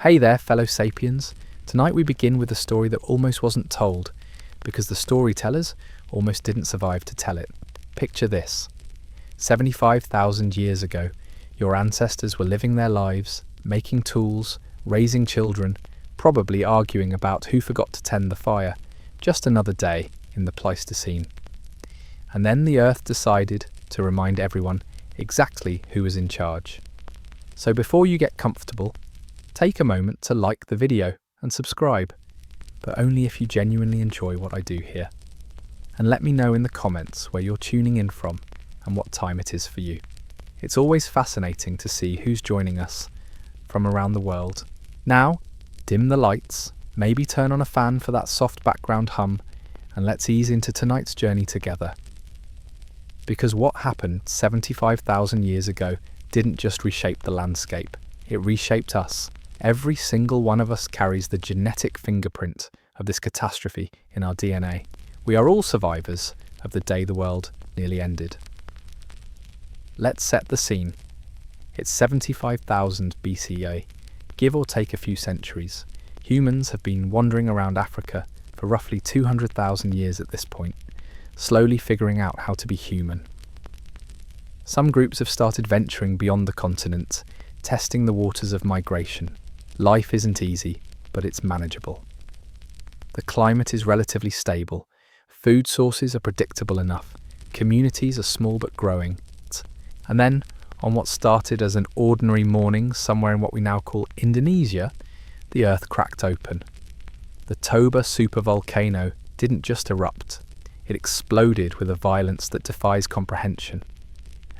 Hey there, fellow sapiens. Tonight we begin with a story that almost wasn't told, because the storytellers almost didn't survive to tell it. Picture this. 75,000 years ago, your ancestors were living their lives, making tools, raising children, probably arguing about who forgot to tend the fire. Just another day in the Pleistocene. And then the Earth decided to remind everyone exactly who was in charge. So before you get comfortable, take a moment to like the video and subscribe, but only if you genuinely enjoy what I do here. And let me know in the comments where you're tuning in from and what time it is for you. It's always fascinating to see who's joining us from around the world. Now, dim the lights, maybe turn on a fan for that soft background hum, and let's ease into tonight's journey together. Because what happened 75,000 years ago didn't just reshape the landscape, it reshaped us. Every single one of us carries the genetic fingerprint of this catastrophe in our DNA. We are all survivors of the day the world nearly ended. Let's set the scene. It's 75,000 BCE, give or take a few centuries. Humans have been wandering around Africa for roughly 200,000 years at this point, slowly figuring out how to be human. Some groups have started venturing beyond the continent, testing the waters of migration. Life isn't easy, but it's manageable. The climate is relatively stable, food sources are predictable enough, communities are small but growing. And then, on what started as an ordinary morning somewhere in what we now call Indonesia, the earth cracked open. The Toba Super Volcano didn't just erupt, it exploded with a violence that defies comprehension.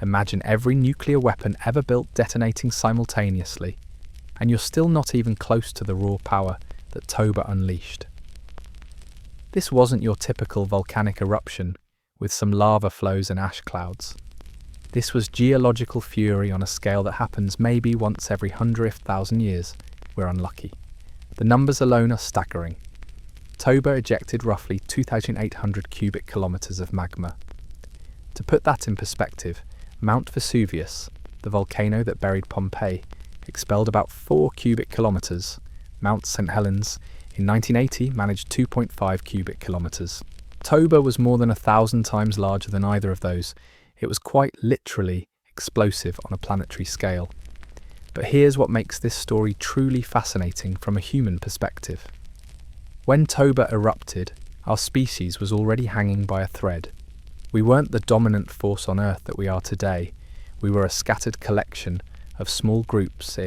Imagine every nuclear weapon ever built detonating simultaneously, and you're still not even close to the raw power that Toba unleashed. This wasn't your typical volcanic eruption with some lava flows and ash clouds. This was geological fury on a scale that happens maybe once every 100,000 years. We're unlucky. The numbers alone are staggering. Toba ejected roughly 2,800 cubic kilometers of magma. To put that in perspective, Mount Vesuvius, the volcano that buried Pompeii, expelled about 4 cubic kilometers. Mount St. Helens in 1980 managed 2.5 cubic kilometers. Toba was more than 1,000 times larger than either of those. It was quite literally explosive on a planetary scale. But here's what makes this story truly fascinating from a human perspective. When Toba erupted, our species was already hanging by a thread. We weren't the dominant force on Earth that we are today. We were a scattered collection of small groups,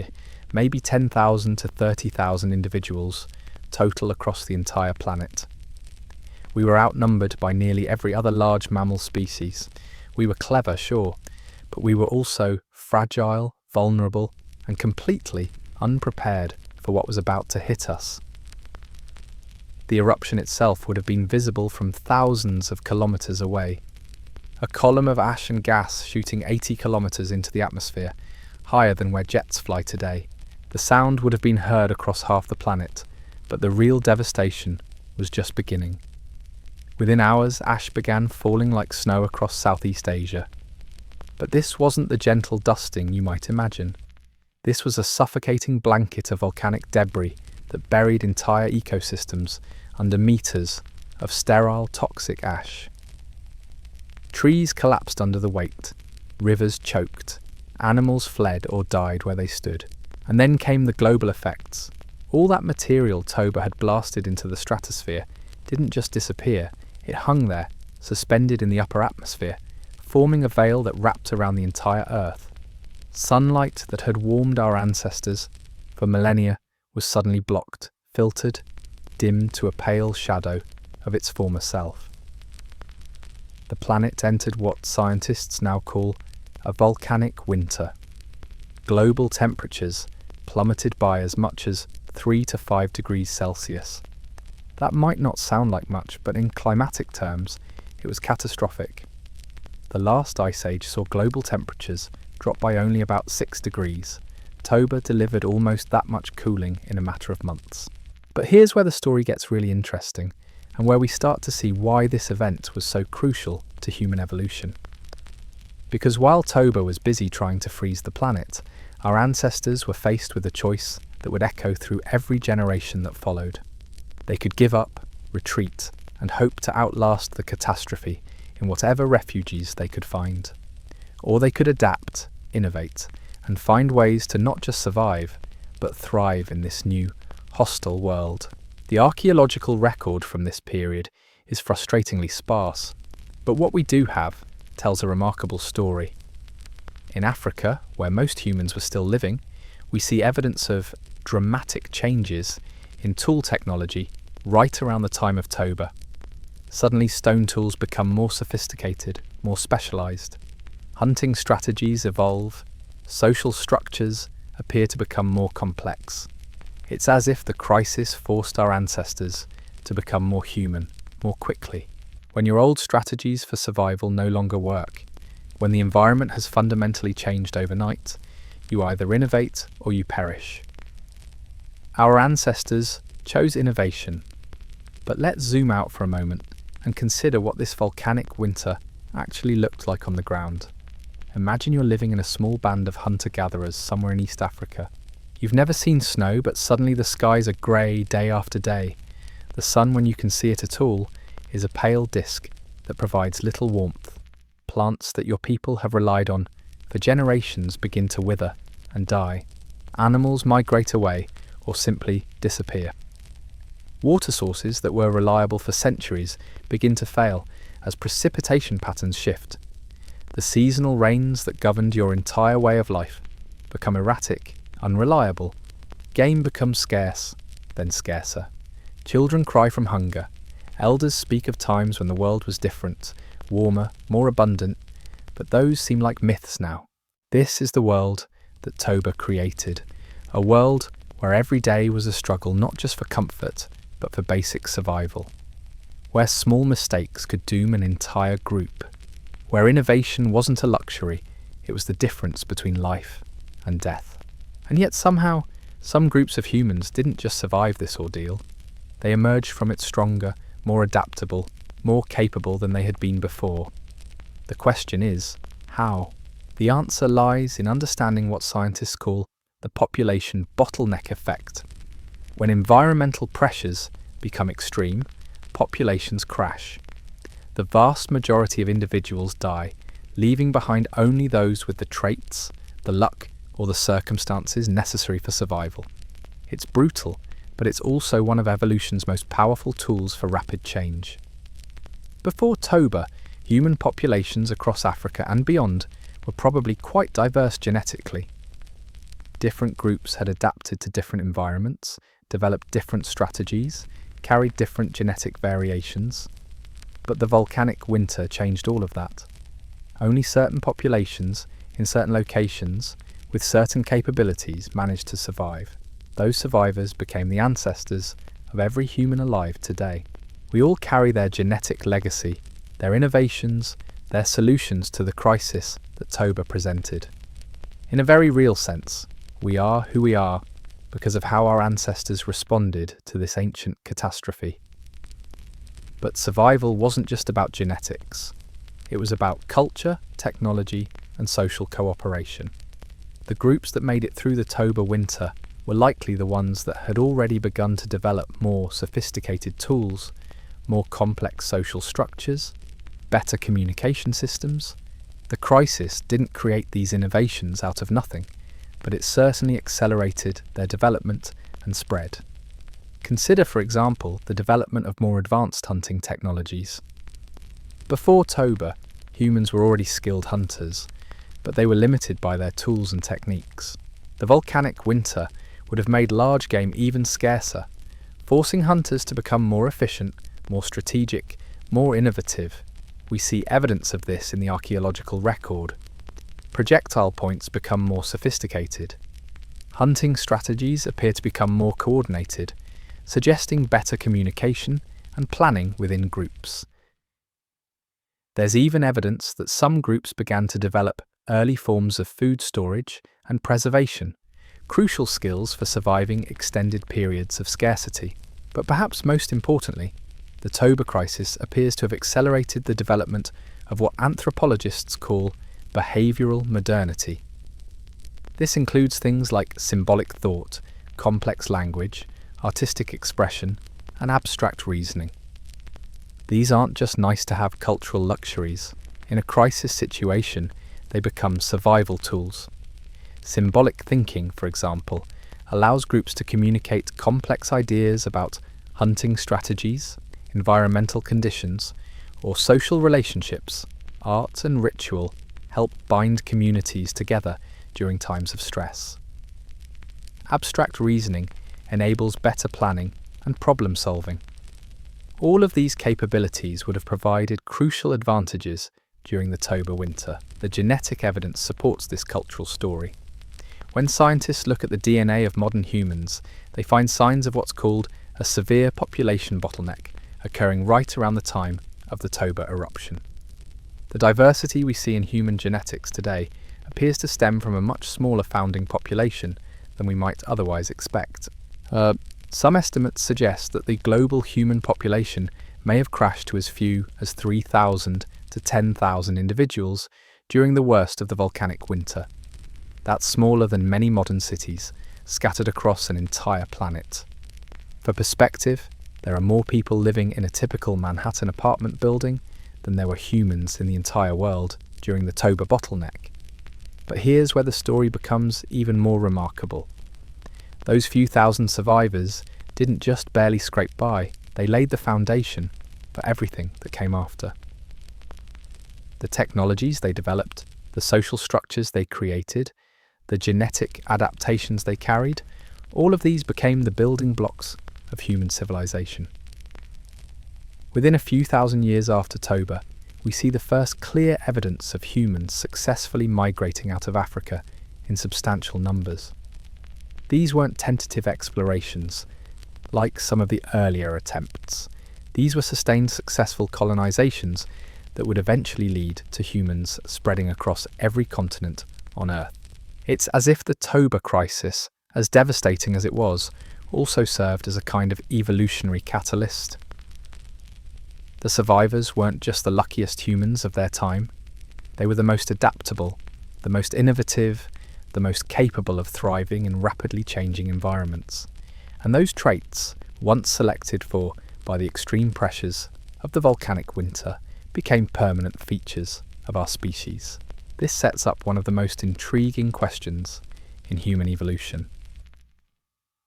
maybe 10,000 to 30,000 individuals, total across the entire planet. We were outnumbered by nearly every other large mammal species. We were clever, sure, but we were also fragile, vulnerable, and completely unprepared for what was about to hit us. The eruption itself would have been visible from thousands of kilometers away. A column of ash and gas shooting 80 kilometers into the atmosphere, higher than where jets fly today. The sound would have been heard across half the planet, but the real devastation was just beginning. Within hours, ash began falling like snow across Southeast Asia. But this wasn't the gentle dusting you might imagine. This was a suffocating blanket of volcanic debris that buried entire ecosystems under meters of sterile, toxic ash. Trees collapsed under the weight, rivers choked, animals fled or died where they stood. And then came the global effects. All that material Toba had blasted into the stratosphere didn't just disappear, it hung there, suspended in the upper atmosphere, forming a veil that wrapped around the entire Earth. Sunlight that had warmed our ancestors for millennia was suddenly blocked, filtered, dimmed to a pale shadow of its former self. The planet entered what scientists now call a volcanic winter. Global temperatures plummeted by as much as 3 to 5 degrees Celsius. That might not sound like much, but in climatic terms, it was catastrophic. The last ice age saw global temperatures drop by only about 6 degrees. Toba delivered almost that much cooling in a matter of months. But here's where the story gets really interesting, and where we start to see why this event was so crucial to human evolution. Because while Toba was busy trying to freeze the planet, our ancestors were faced with a choice that would echo through every generation that followed. They could give up, retreat, and hope to outlast the catastrophe in whatever refuges they could find. Or they could adapt, innovate, and find ways to not just survive, but thrive in this new, hostile world. The archaeological record from this period is frustratingly sparse, but what we do have tells a remarkable story. In Africa, where most humans were still living, we see evidence of dramatic changes in tool technology right around the time of Toba. Suddenly, stone tools become more sophisticated, more specialized. Hunting strategies evolve, social structures appear to become more complex. It's as if the crisis forced our ancestors to become more human, more quickly. When your old strategies for survival no longer work, when the environment has fundamentally changed overnight, you either innovate or you perish. Our ancestors chose innovation, but let's zoom out for a moment and consider what this volcanic winter actually looked like on the ground. Imagine you're living in a small band of hunter-gatherers somewhere in East Africa. You've never seen snow, but suddenly the skies are grey day after day. The sun, when you can see it at all, is a pale disk that provides little warmth. Plants that your people have relied on for generations begin to wither and die. Animals migrate away or simply disappear. Water sources that were reliable for centuries begin to fail as precipitation patterns shift. The seasonal rains that governed your entire way of life become erratic, unreliable. Game becomes scarce, then scarcer. Children cry from hunger. Elders speak of times when the world was different, warmer, more abundant, but those seem like myths now. This is the world that Toba created, a world where every day was a struggle not just for comfort, but for basic survival, where small mistakes could doom an entire group, where innovation wasn't a luxury, it was the difference between life and death. And yet somehow, some groups of humans didn't just survive this ordeal, they emerged from it stronger, more adaptable, more capable than they had been before. The question is, how? The answer lies in understanding what scientists call the population bottleneck effect. When environmental pressures become extreme, populations crash. The vast majority of individuals die, leaving behind only those with the traits, the luck, or the circumstances necessary for survival. It's brutal, but it's also one of evolution's most powerful tools for rapid change. Before Toba, human populations across Africa and beyond were probably quite diverse genetically. Different groups had adapted to different environments, developed different strategies, carried different genetic variations. But the volcanic winter changed all of that. Only certain populations, in certain locations, with certain capabilities managed to survive. Those survivors became the ancestors of every human alive today. We all carry their genetic legacy, their innovations, their solutions to the crisis that Toba presented. In a very real sense, we are who we are because of how our ancestors responded to this ancient catastrophe. But survival wasn't just about genetics. It was about culture, technology, and social cooperation. The groups that made it through the Toba winter were likely the ones that had already begun to develop more sophisticated tools, more complex social structures, better communication systems. The crisis didn't create these innovations out of nothing, but it certainly accelerated their development and spread. Consider, for example, the development of more advanced hunting technologies. Before Toba, humans were already skilled hunters, but they were limited by their tools and techniques. The volcanic winter would have made large game even scarcer, forcing hunters to become more efficient, more strategic, more innovative. We see evidence of this in the archaeological record. Projectile points become more sophisticated. Hunting strategies appear to become more coordinated, suggesting better communication and planning within groups. There's even evidence that some groups began to develop early forms of food storage and preservation, crucial skills for surviving extended periods of scarcity. But perhaps most importantly, the Toba crisis appears to have accelerated the development of what anthropologists call behavioural modernity. This includes things like symbolic thought, complex language, artistic expression, and abstract reasoning. These aren't just nice-to-have cultural luxuries. In a crisis situation, they become survival tools. Symbolic thinking, for example, allows groups to communicate complex ideas about hunting strategies, environmental conditions, or social relationships. Art and ritual help bind communities together during times of stress. Abstract reasoning enables better planning and problem solving. All of these capabilities would have provided crucial advantages during the Toba winter. The genetic evidence supports this cultural story. When scientists look at the DNA of modern humans, they find signs of what's called a severe population bottleneck occurring right around the time of the Toba eruption. The diversity we see in human genetics today appears to stem from a much smaller founding population than we might otherwise expect. Some estimates suggest that the global human population may have crashed to as few as 3,000 to 10,000 individuals during the worst of the volcanic winter. That's smaller than many modern cities, scattered across an entire planet. For perspective, there are more people living in a typical Manhattan apartment building than there were humans in the entire world during the Toba bottleneck. But here's where the story becomes even more remarkable. Those few thousand survivors didn't just barely scrape by, they laid the foundation for everything that came after. The technologies they developed, the social structures they created, the genetic adaptations they carried, all of these became the building blocks of human civilization. Within a few thousand years after Toba, we see the first clear evidence of humans successfully migrating out of Africa in substantial numbers. These weren't tentative explorations, like some of the earlier attempts. These were sustained successful colonizations that would eventually lead to humans spreading across every continent on Earth. It's as if the Toba crisis, as devastating as it was, also served as a kind of evolutionary catalyst. The survivors weren't just the luckiest humans of their time. They were the most adaptable, the most innovative, the most capable of thriving in rapidly changing environments. And those traits, once selected for by the extreme pressures of the volcanic winter, became permanent features of our species. This sets up one of the most intriguing questions in human evolution.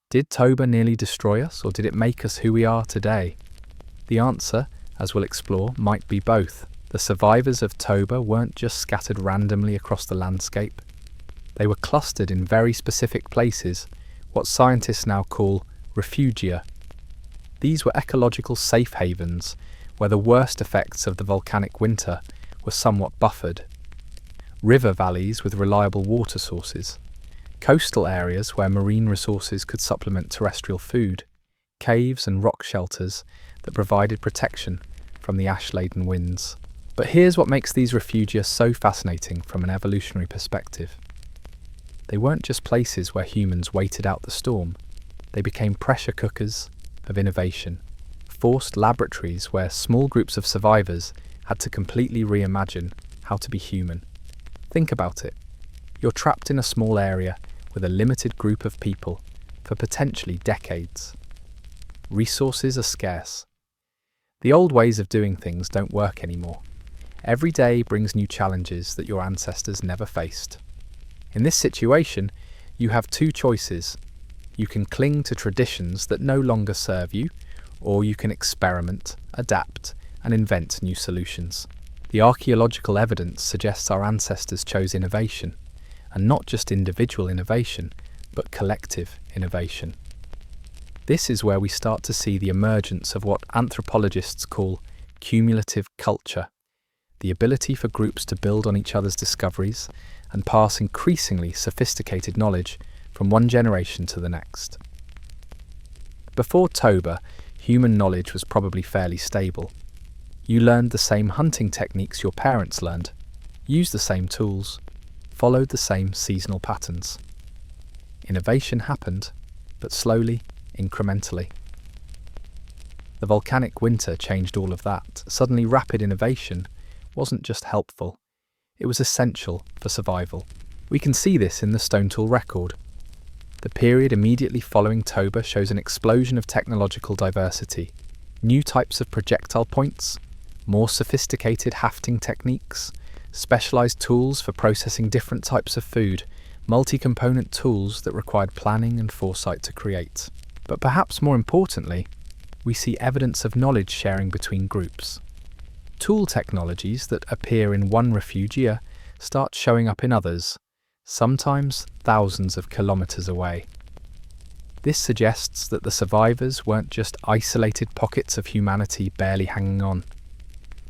Did Toba nearly destroy us, or did it make us who we are today? The answer, as we'll explore, might be both. The survivors of Toba weren't just scattered randomly across the landscape. They were clustered in very specific places, what scientists now call refugia. These were ecological safe havens, where the worst effects of the volcanic winter were somewhat buffered. River valleys with reliable water sources, coastal areas where marine resources could supplement terrestrial food, caves and rock shelters that provided protection from the ash-laden winds. But here's what makes these refugia so fascinating from an evolutionary perspective. They weren't just places where humans waited out the storm. They became pressure cookers of innovation, forced laboratories where small groups of survivors had to completely reimagine how to be human. Think about it. You're trapped in a small area with a limited group of people for potentially decades. Resources are scarce. The old ways of doing things don't work anymore. Every day brings new challenges that your ancestors never faced. In this situation, you have two choices. You can cling to traditions that no longer serve you, or you can experiment, adapt, and invent new solutions. The archaeological evidence suggests our ancestors chose innovation, and not just individual innovation, but collective innovation. This is where we start to see the emergence of what anthropologists call cumulative culture, the ability for groups to build on each other's discoveries and pass increasingly sophisticated knowledge from one generation to the next. Before Toba, human knowledge was probably fairly stable. You learned the same hunting techniques your parents learned, used the same tools, followed the same seasonal patterns. Innovation happened, but slowly, incrementally. The volcanic winter changed all of that. Suddenly, rapid innovation wasn't just helpful, it was essential for survival. We can see this in the stone tool record. The The period immediately following Toba shows an explosion of technological diversity. New types of projectile points, more sophisticated hafting techniques, specialized tools for processing different types of food, multi-component tools that required planning and foresight to create. But perhaps more importantly, we see evidence of knowledge sharing between groups. Tool technologies that appear in one refugia start showing up in others, sometimes thousands of kilometers away. This suggests that the survivors weren't just isolated pockets of humanity barely hanging on.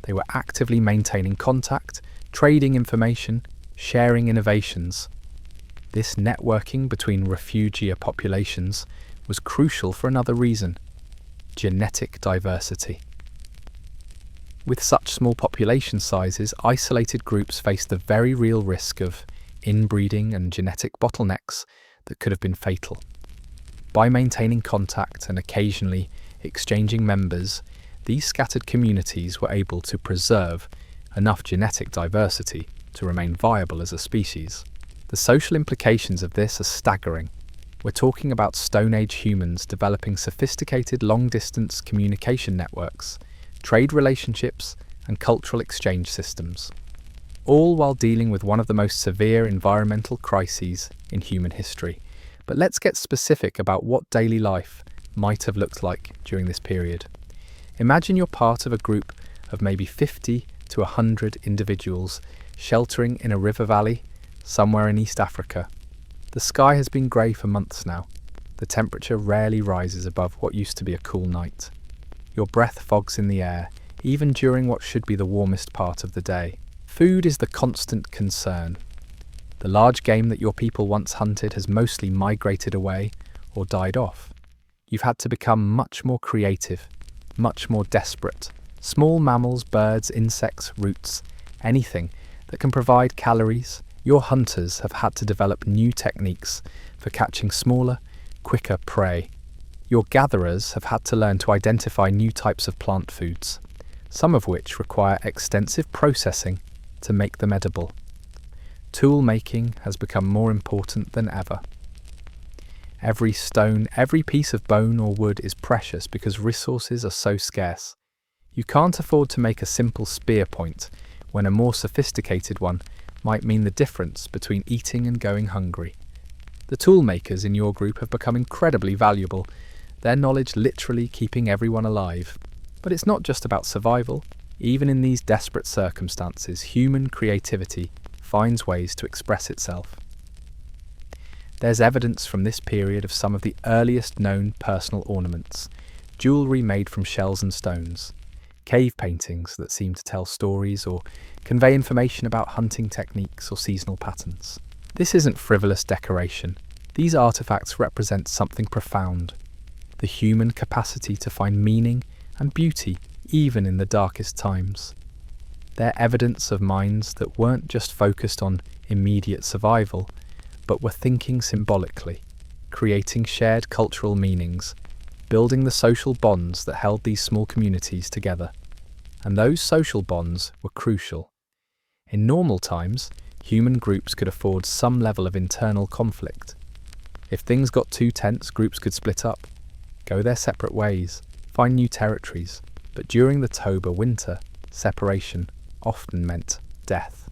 They were actively maintaining contact, trading information, sharing innovations. This networking between refugia populations was crucial for another reason: genetic diversity. With such small population sizes, isolated groups faced the very real risk of inbreeding and genetic bottlenecks that could have been fatal. By maintaining contact and occasionally exchanging members, these scattered communities were able to preserve enough genetic diversity to remain viable as a species. The social implications of this are staggering. We're talking about Stone Age humans developing sophisticated long-distance communication networks, trade relationships, and cultural exchange systems, all while dealing with one of the most severe environmental crises in human history. But let's get specific about what daily life might have looked like during this period. Imagine you're part of a group of maybe 50 to 100 individuals sheltering in a river valley somewhere in East Africa. The sky has been grey for months now. The temperature rarely rises above what used to be a cool night. Your breath fogs in the air, even during what should be the warmest part of the day. Food is the constant concern. The large game that your people once hunted has mostly migrated away or died off. You've had to become much more creative, much more desperate. Small mammals, birds, insects, roots, anything that can provide calories. Your hunters have had to develop new techniques for catching smaller, quicker prey. Your gatherers have had to learn to identify new types of plant foods, some of which require extensive processing to make them edible. Tool making has become more important than ever. Every stone, every piece of bone or wood is precious because resources are so scarce. You can't afford to make a simple spear point when a more sophisticated one might mean the difference between eating and going hungry. The tool makers in your group have become incredibly valuable, their knowledge literally keeping everyone alive. But it's not just about survival. Even in these desperate circumstances, human creativity finds ways to express itself. There's evidence from this period of some of the earliest known personal ornaments, jewellery made from shells and stones, cave paintings that seem to tell stories or convey information about hunting techniques or seasonal patterns. This isn't frivolous decoration. These artifacts represent something profound: the human capacity to find meaning and beauty even in the darkest times. They're evidence of minds that weren't just focused on immediate survival, but were thinking symbolically, creating shared cultural meanings, building the social bonds that held these small communities together. And those social bonds were crucial. In normal times, human groups could afford some level of internal conflict. If things got too tense, groups could split up, go their separate ways, find new territories. But during the Toba winter, separation often meant death.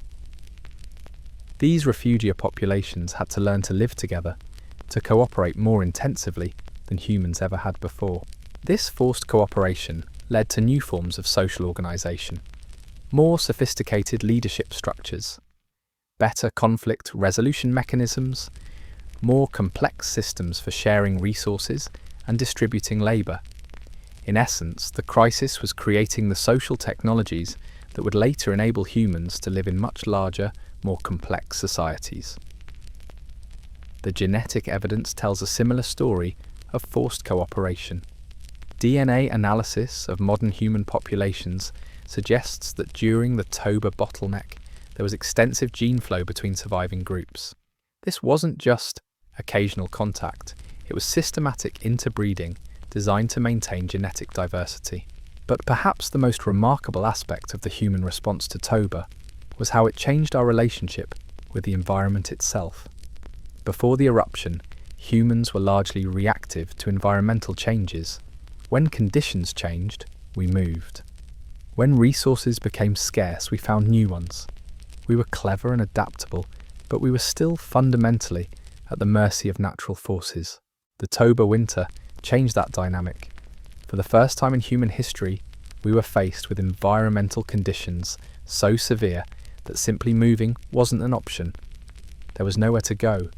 These refugia populations had to learn to live together, to cooperate more intensively than humans ever had before. This forced cooperation led to new forms of social organisation, more sophisticated leadership structures, better conflict resolution mechanisms, more complex systems for sharing resources and distributing labour. In essence, the crisis was creating the social technologies that would later enable humans to live in much larger, more complex societies. The genetic evidence tells a similar story of forced cooperation. DNA analysis of modern human populations suggests that during the Toba bottleneck, there was extensive gene flow between surviving groups. This wasn't just occasional contact, it was systematic interbreeding designed to maintain genetic diversity. But perhaps the most remarkable aspect of the human response to Toba was how it changed our relationship with the environment itself. Before the eruption, humans were largely reactive to environmental changes. When conditions changed, we moved. When resources became scarce, we found new ones. We were clever and adaptable, but we were still fundamentally at the mercy of natural forces. The Toba winter changed that dynamic. For the first time in human history, we were faced with environmental conditions so severe that simply moving wasn't an option. There was nowhere to go.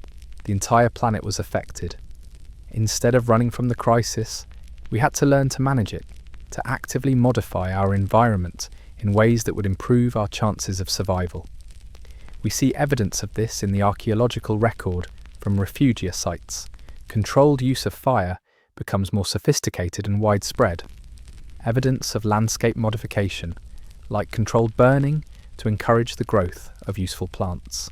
The entire planet was affected. Instead of running from the crisis, we had to learn to manage it, to actively modify our environment in ways that would improve our chances of survival. We see evidence of this in the archaeological record from refugia sites. Controlled use of fire becomes more sophisticated and widespread. Evidence of landscape modification, like controlled burning to encourage the growth of useful plants.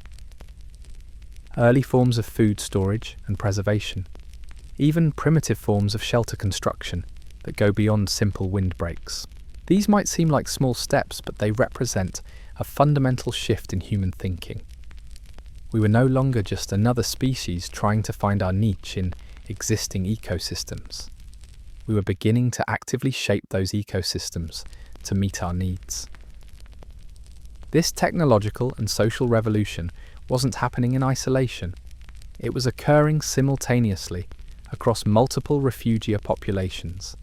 Early forms of food storage and preservation. Even primitive forms of shelter construction that go beyond simple windbreaks. These might seem like small steps, but they represent a fundamental shift in human thinking. We were no longer just another species trying to find our niche in existing ecosystems. We were beginning to actively shape those ecosystems to meet our needs. This technological and social revolution wasn't happening in isolation. It was occurring simultaneously across multiple refugia populations,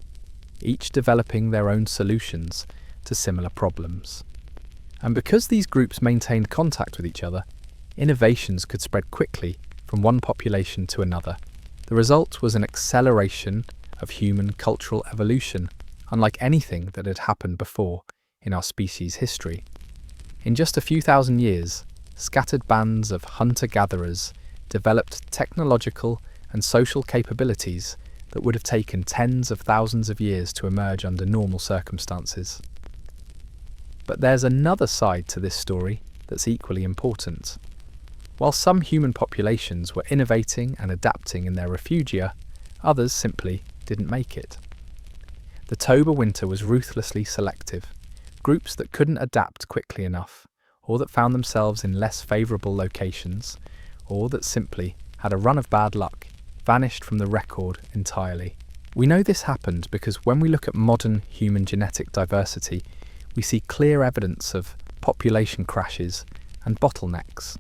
each developing their own solutions to similar problems. And because these groups maintained contact with each other, innovations could spread quickly from one population to another. The result was an acceleration of human cultural evolution, unlike anything that had happened before in our species' history. In just a few thousand years, scattered bands of hunter-gatherers developed technological and social capabilities that would have taken tens of thousands of years to emerge under normal circumstances. But there's another side to this story that's equally important. While some human populations were innovating and adapting in their refugia, others simply didn't make it. The Toba winter was ruthlessly selective. Groups that couldn't adapt quickly enough, or that found themselves in less favourable locations, or that simply had a run of bad luck, vanished from the record entirely. We know this happened because when we look at modern human genetic diversity, we see clear evidence of population crashes and bottlenecks.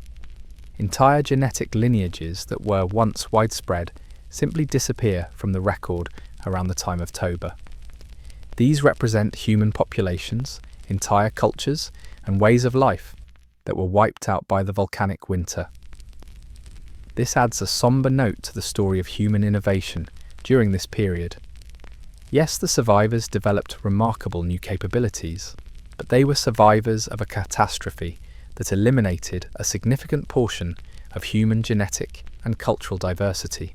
Entire genetic lineages that were once widespread simply disappear from the record around the time of Toba. These represent human populations, entire cultures, and ways of life that were wiped out by the volcanic winter. This adds a somber note to the story of human innovation during this period. Yes, the survivors developed remarkable new capabilities, but they were survivors of a catastrophe that eliminated a significant portion of human genetic and cultural diversity.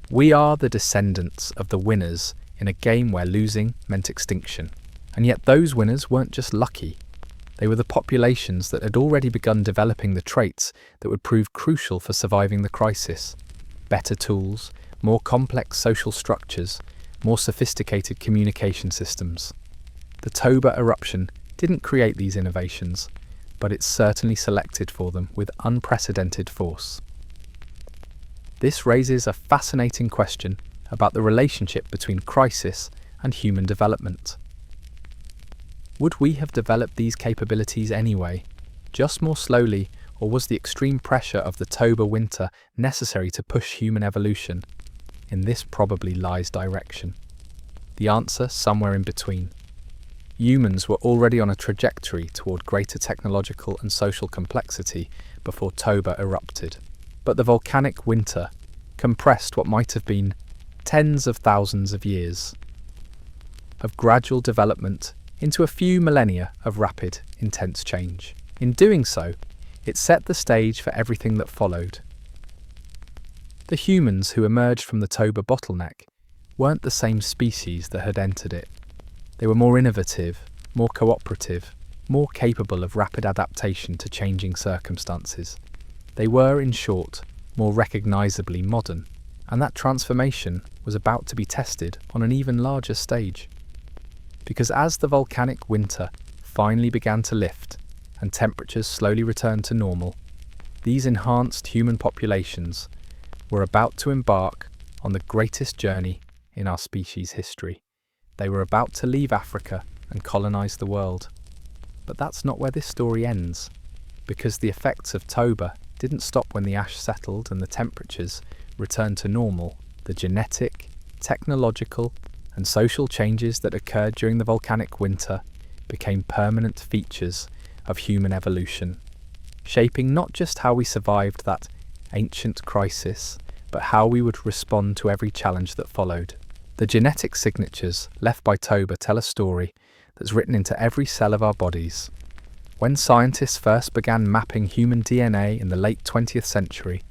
We are the descendants of the winners in a game where losing meant extinction. And yet those winners weren't just lucky. They were the populations that had already begun developing the traits that would prove crucial for surviving the crisis. Better tools, more complex social structures, more sophisticated communication systems. The Toba eruption didn't create these innovations, but it certainly selected for them with unprecedented force. This raises a fascinating question about the relationship between crisis and human development. Would we have developed these capabilities anyway, just more slowly, or was the extreme pressure of the Toba winter necessary to push human evolution? In this probably lies direction. The answer somewhere in between. Humans were already on a trajectory toward greater technological and social complexity before Toba erupted. But the volcanic winter compressed what might have been tens of thousands of years of gradual development into a few millennia of rapid, intense change. In doing so, it set the stage for everything that followed. The humans who emerged from the Toba bottleneck weren't the same species that had entered it. They were more innovative, more cooperative, more capable of rapid adaptation to changing circumstances. They were, in short, more recognisably modern, and that transformation was about to be tested on an even larger stage. Because as the volcanic winter finally began to lift and temperatures slowly returned to normal, these enhanced human populations were about to embark on the greatest journey in our species' history. They were about to leave Africa and colonize the world. But that's not where this story ends, because the effects of Toba didn't stop when the ash settled and the temperatures returned to normal. The genetic, technological, and social changes that occurred during the volcanic winter became permanent features of human evolution, shaping not just how we survived that ancient crisis, but how we would respond to every challenge that followed. The genetic signatures left by Toba tell a story that's written into every cell of our bodies. When scientists first began mapping human DNA in the late 20th century,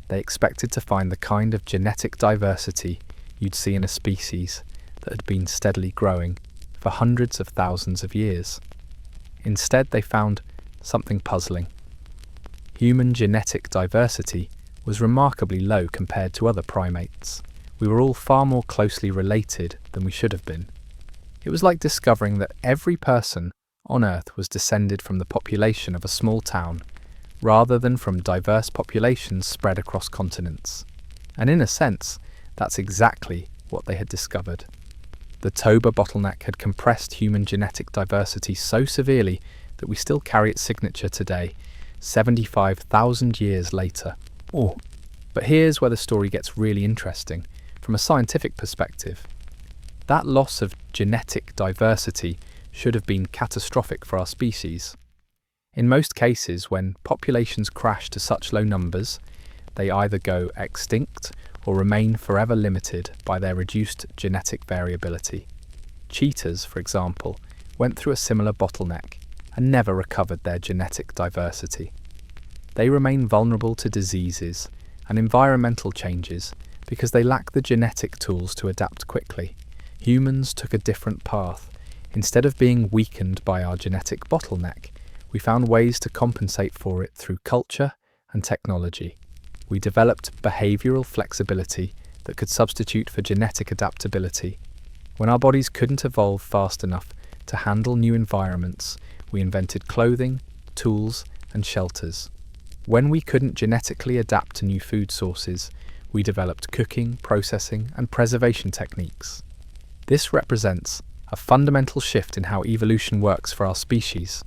they expected to find the kind of genetic diversity you'd see in a species that had been steadily growing for hundreds of thousands of years. Instead, they found something puzzling. Human genetic diversity was remarkably low compared to other primates. We were all far more closely related than we should have been. It was like discovering that every person on Earth was descended from the population of a small town, rather than from diverse populations spread across continents. And in a sense, that's exactly what they had discovered. The Toba bottleneck had compressed human genetic diversity so severely that we still carry its signature today, 75,000 years later. But here's where the story gets really interesting. From a scientific perspective, that loss of genetic diversity should have been catastrophic for our species. In most cases, when populations crash to such low numbers, they either go extinct or remain forever limited by their reduced genetic variability. Cheetahs, for example, went through a similar bottleneck and never recovered their genetic diversity. They remain vulnerable to diseases and environmental changes because they lack the genetic tools to adapt quickly. Humans took a different path. Instead of being weakened by our genetic bottleneck, we found ways to compensate for it through culture and technology. We developed behavioral flexibility that could substitute for genetic adaptability. When our bodies couldn't evolve fast enough to handle new environments, we invented clothing, tools, and shelters. When we couldn't genetically adapt to new food sources, we developed cooking, processing, and preservation techniques. This represents a fundamental shift in how evolution works for our species.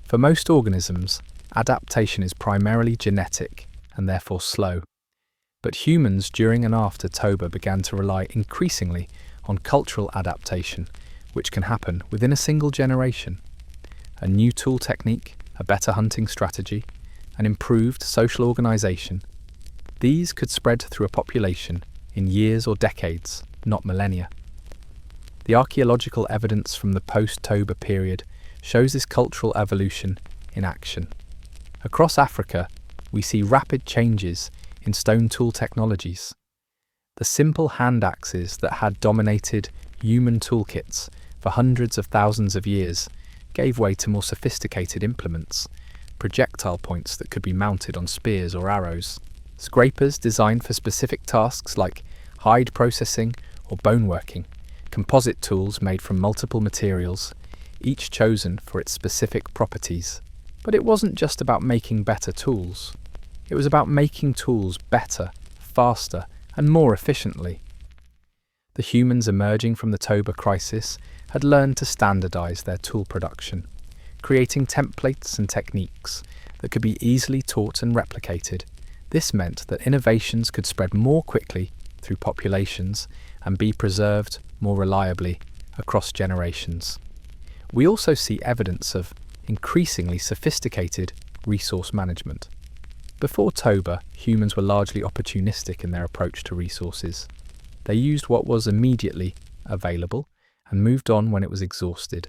For most organisms, adaptation is primarily genetic and therefore slow. But humans during and after Toba began to rely increasingly on cultural adaptation, which can happen within a single generation. A new tool technique, a better hunting strategy, an improved social organisation. These could spread through a population in years or decades, not millennia. The archaeological evidence from the post-Toba period shows this cultural evolution in action. Across Africa, we see rapid changes in stone tool technologies. The simple hand axes that had dominated human toolkits for hundreds of thousands of years gave way to more sophisticated implements, projectile points that could be mounted on spears or arrows, scrapers designed for specific tasks like hide processing or bone working, composite tools made from multiple materials, each chosen for its specific properties. But it wasn't just about making better tools. It was about making tools better, faster, and more efficiently. The humans emerging from the Toba crisis had learned to standardize their tool production, creating templates and techniques that could be easily taught and replicated. This meant that innovations could spread more quickly through populations and be preserved more reliably across generations. We also see evidence of increasingly sophisticated resource management. Before Toba, humans were largely opportunistic in their approach to resources. They used what was immediately available and moved on when it was exhausted.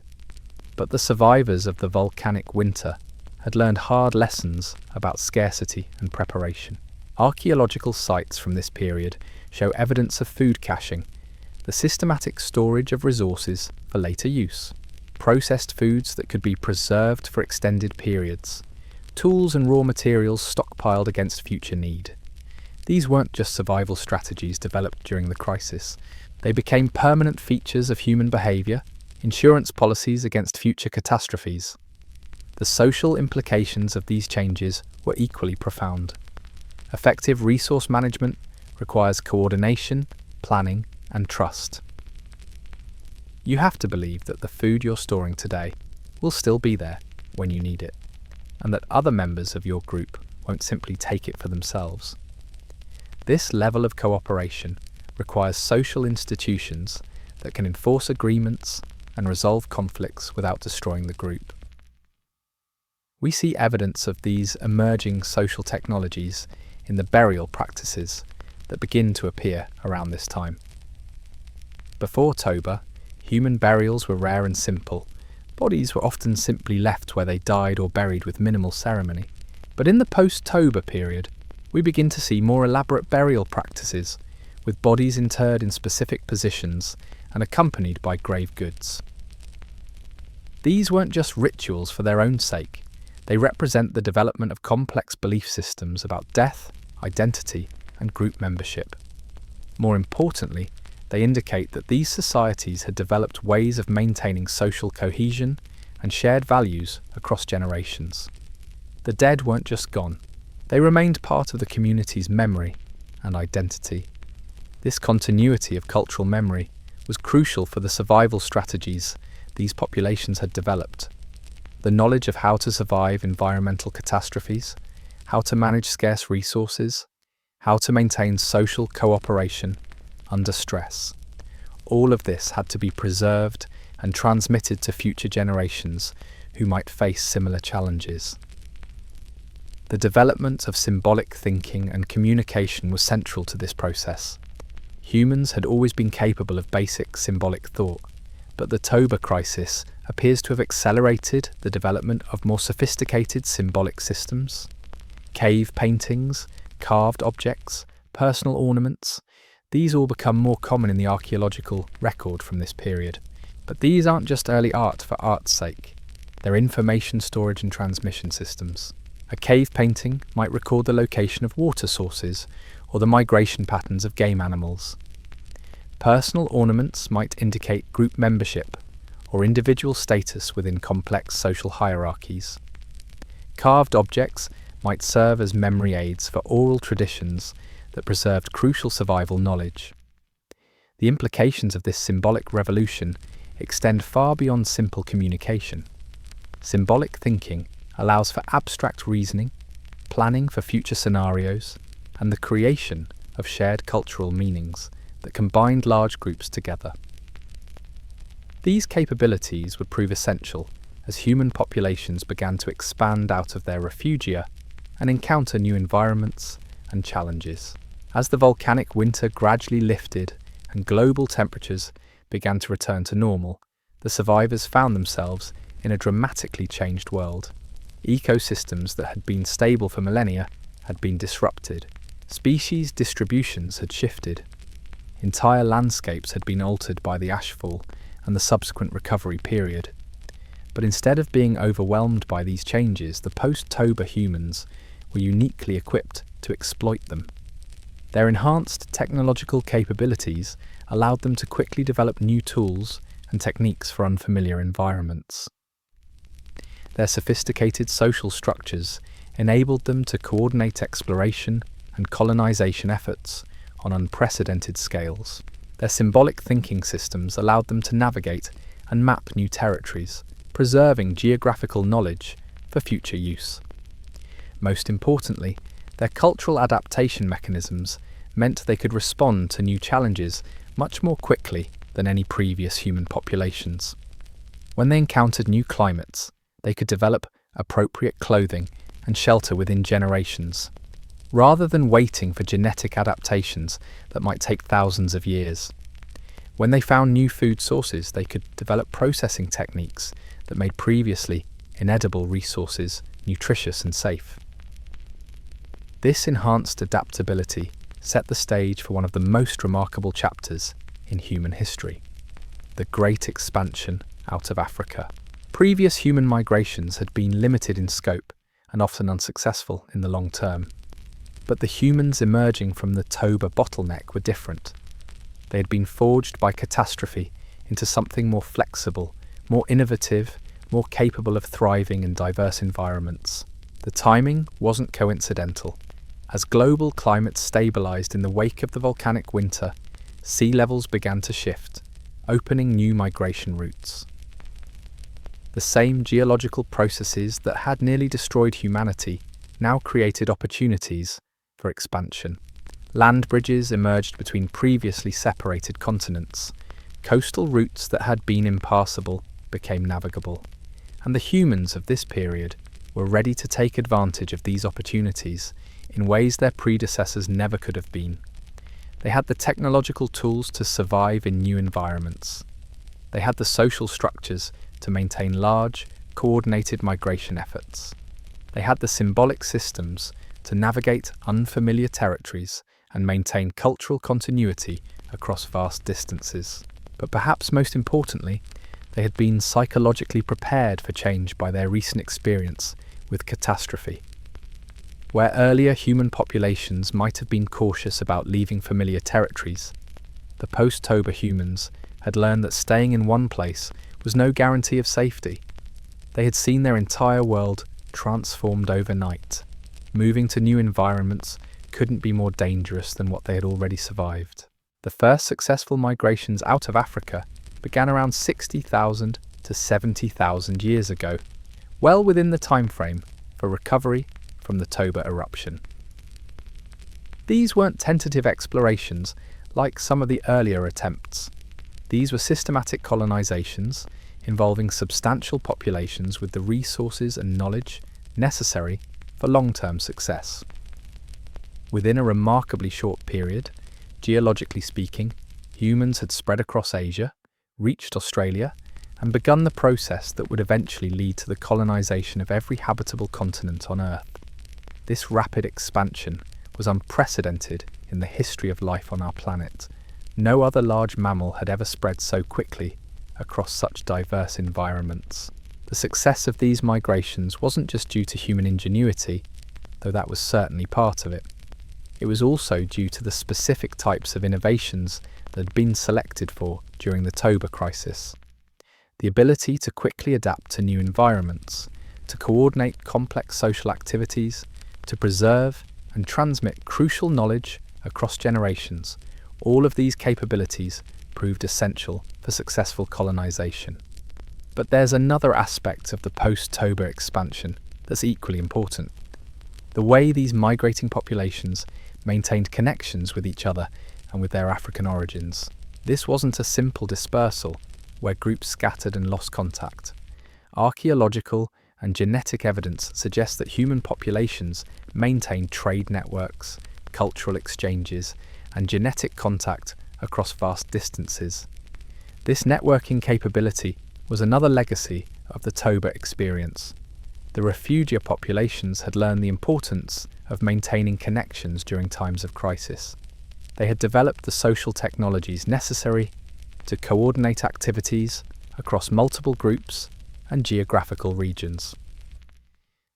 But the survivors of the volcanic winter had learned hard lessons about scarcity and preparation. Archaeological sites from this period show evidence of food caching, the systematic storage of resources for later use, processed foods that could be preserved for extended periods, tools and raw materials stockpiled against future need. These weren't just survival strategies developed during the crisis. They became permanent features of human behaviour, insurance policies against future catastrophes. The social implications of these changes were equally profound. Effective resource management requires coordination, planning, and trust. You have to believe that the food you're storing today will still be there when you need it, and that other members of your group won't simply take it for themselves. This level of cooperation requires social institutions that can enforce agreements and resolve conflicts without destroying the group. We see evidence of these emerging social technologies in the burial practices that begin to appear around this time. Before Toba, human burials were rare and simple. Bodies were often simply left where they died or buried with minimal ceremony. But in the post-Toba period, we begin to see more elaborate burial practices, with bodies interred in specific positions and accompanied by grave goods. These weren't just rituals for their own sake. They represent the development of complex belief systems about death, identity, and group membership. More importantly, they indicate that these societies had developed ways of maintaining social cohesion and shared values across generations. The dead weren't just gone. They remained part of the community's memory and identity. This continuity of cultural memory was crucial for the survival strategies these populations had developed. The knowledge of how to survive environmental catastrophes, how to manage scarce resources, how to maintain social cooperation under stress. All of this had to be preserved and transmitted to future generations who might face similar challenges. The development of symbolic thinking and communication was central to this process. Humans had always been capable of basic symbolic thought, but the Toba crisis appears to have accelerated the development of more sophisticated symbolic systems. Cave paintings, carved objects, personal ornaments, these all become more common in the archaeological record from this period. But these aren't just early art for art's sake. They're information storage and transmission systems. A cave painting might record the location of water sources or the migration patterns of game animals. Personal ornaments might indicate group membership or individual status within complex social hierarchies. Carved objects might serve as memory aids for oral traditions that preserved crucial survival knowledge. The implications of this symbolic revolution extend far beyond simple communication. Symbolic thinking allows for abstract reasoning, planning for future scenarios, and the creation of shared cultural meanings that can bind large groups together. These capabilities would prove essential as human populations began to expand out of their refugia and encounter new environments and challenges. As the volcanic winter gradually lifted and global temperatures began to return to normal, the survivors found themselves in a dramatically changed world. Ecosystems that had been stable for millennia had been disrupted. Species distributions had shifted. Entire landscapes had been altered by the ashfall and the subsequent recovery period. But instead of being overwhelmed by these changes, the post-Toba humans were uniquely equipped to exploit them. Their enhanced technological capabilities allowed them to quickly develop new tools and techniques for unfamiliar environments. Their sophisticated social structures enabled them to coordinate exploration and colonization efforts on unprecedented scales. Their symbolic thinking systems allowed them to navigate and map new territories, preserving geographical knowledge for future use. Most importantly, their cultural adaptation mechanisms meant they could respond to new challenges much more quickly than any previous human populations. When they encountered new climates, they could develop appropriate clothing and shelter within generations, rather than waiting for genetic adaptations that might take thousands of years. When they found new food sources, they could develop processing techniques that made previously inedible resources nutritious and safe. This enhanced adaptability set the stage for one of the most remarkable chapters in human history, the Great Expansion out of Africa. Previous human migrations had been limited in scope and often unsuccessful in the long term. But the humans emerging from the Toba bottleneck were different. They had been forged by catastrophe into something more flexible, more innovative, more capable of thriving in diverse environments. The timing wasn't coincidental. As global climate stabilized in the wake of the volcanic winter, sea levels began to shift, opening new migration routes. The same geological processes that had nearly destroyed humanity now created opportunities for expansion. Land bridges emerged between previously separated continents. Coastal routes that had been impassable became navigable. And the humans of this period were ready to take advantage of these opportunities in ways their predecessors never could have been. They had the technological tools to survive in new environments. They had the social structures to maintain large, coordinated migration efforts. They had the symbolic systems to navigate unfamiliar territories and maintain cultural continuity across vast distances. But perhaps most importantly, they had been psychologically prepared for change by their recent experience with catastrophe. Where earlier human populations might have been cautious about leaving familiar territories, the post-Toba humans had learned that staying in one place was no guarantee of safety. They had seen their entire world transformed overnight. Moving to new environments couldn't be more dangerous than what they had already survived. The first successful migrations out of Africa began around 60,000 to 70,000 years ago, well within the time frame for recovery from the Toba eruption. These weren't tentative explorations like some of the earlier attempts. These were systematic colonizations involving substantial populations with the resources and knowledge necessary for long-term success. Within a remarkably short period, geologically speaking, humans had spread across Asia, reached Australia, and begun the process that would eventually lead to the colonization of every habitable continent on Earth. This rapid expansion was unprecedented in the history of life on our planet. No other large mammal had ever spread so quickly across such diverse environments. The success of these migrations wasn't just due to human ingenuity, though that was certainly part of it. It was also due to the specific types of innovations that had been selected for during the Toba crisis. The ability to quickly adapt to new environments, to coordinate complex social activities, to preserve and transmit crucial knowledge across generations. All of these capabilities proved essential for successful colonization. But there's another aspect of the post-Toba expansion that's equally important. The way these migrating populations maintained connections with each other and with their African origins. This wasn't a simple dispersal where groups scattered and lost contact. Archaeological and genetic evidence suggests that human populations maintained trade networks, cultural exchanges, and genetic contact across vast distances. This networking capability was another legacy of the Toba experience. The refugia populations had learned the importance of maintaining connections during times of crisis. They had developed the social technologies necessary to coordinate activities across multiple groups and geographical regions.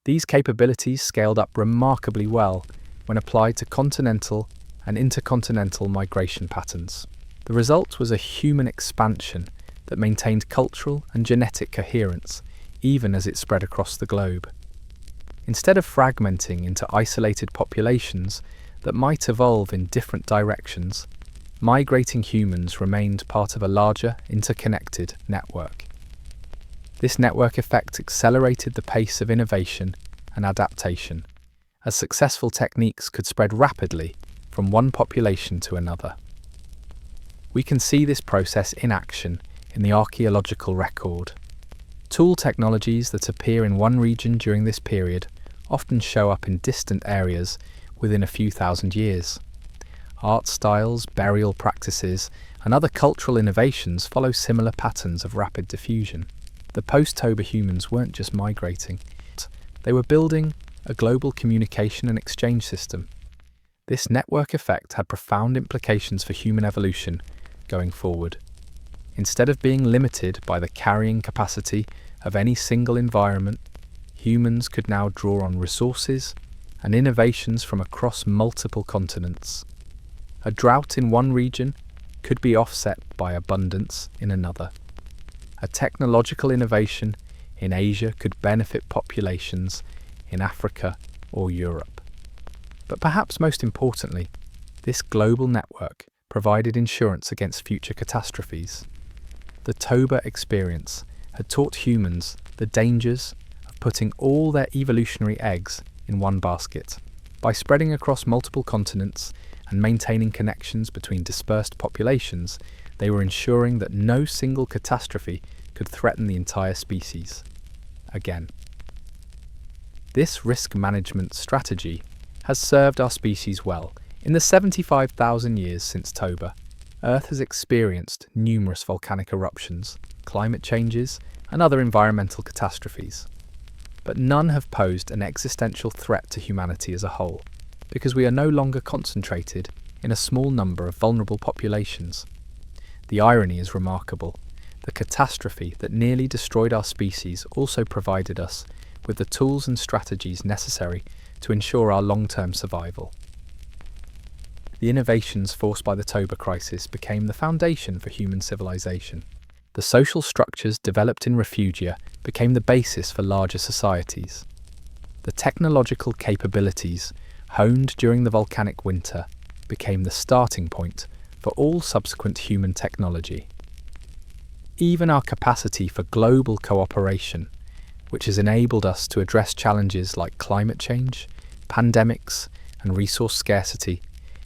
These capabilities scaled up remarkably well when applied to continental and intercontinental migration patterns. The result was a human expansion that maintained cultural and genetic coherence even as it spread across the globe. Instead of fragmenting into isolated populations that might evolve in different directions, migrating humans remained part of a larger, interconnected network. This network effect accelerated the pace of innovation and adaptation, as successful techniques could spread rapidly from one population to another. We can see this process in action in the archaeological record. Tool technologies that appear in one region during this period often show up in distant areas within a few thousand years. Art styles, burial practices, and other cultural innovations follow similar patterns of rapid diffusion. The post-Toba humans weren't just migrating, they were building a global communication and exchange system. This network effect had profound implications for human evolution going forward. Instead of being limited by the carrying capacity of any single environment, humans could now draw on resources and innovations from across multiple continents. A drought in one region could be offset by abundance in another. A technological innovation in Asia could benefit populations in Africa or Europe. But perhaps most importantly, this global network provided insurance against future catastrophes. The Toba experience had taught humans the dangers of putting all their evolutionary eggs in one basket. By spreading across multiple continents and maintaining connections between dispersed populations, they were ensuring that no single catastrophe could threaten the entire species again. This risk management strategy has served our species well. In the 75,000 years since Toba, Earth has experienced numerous volcanic eruptions, climate changes, and other environmental catastrophes. But none have posed an existential threat to humanity as a whole, because we are no longer concentrated in a small number of vulnerable populations. The irony is remarkable. The catastrophe that nearly destroyed our species also provided us with the tools and strategies necessary to ensure our long-term survival. The innovations forced by the Toba crisis became the foundation for human civilization. The social structures developed in refugia became the basis for larger societies. The technological capabilities honed during the volcanic winter became the starting point for all subsequent human technology. Even our capacity for global cooperation, which has enabled us to address challenges like climate change, pandemics, and resource scarcity,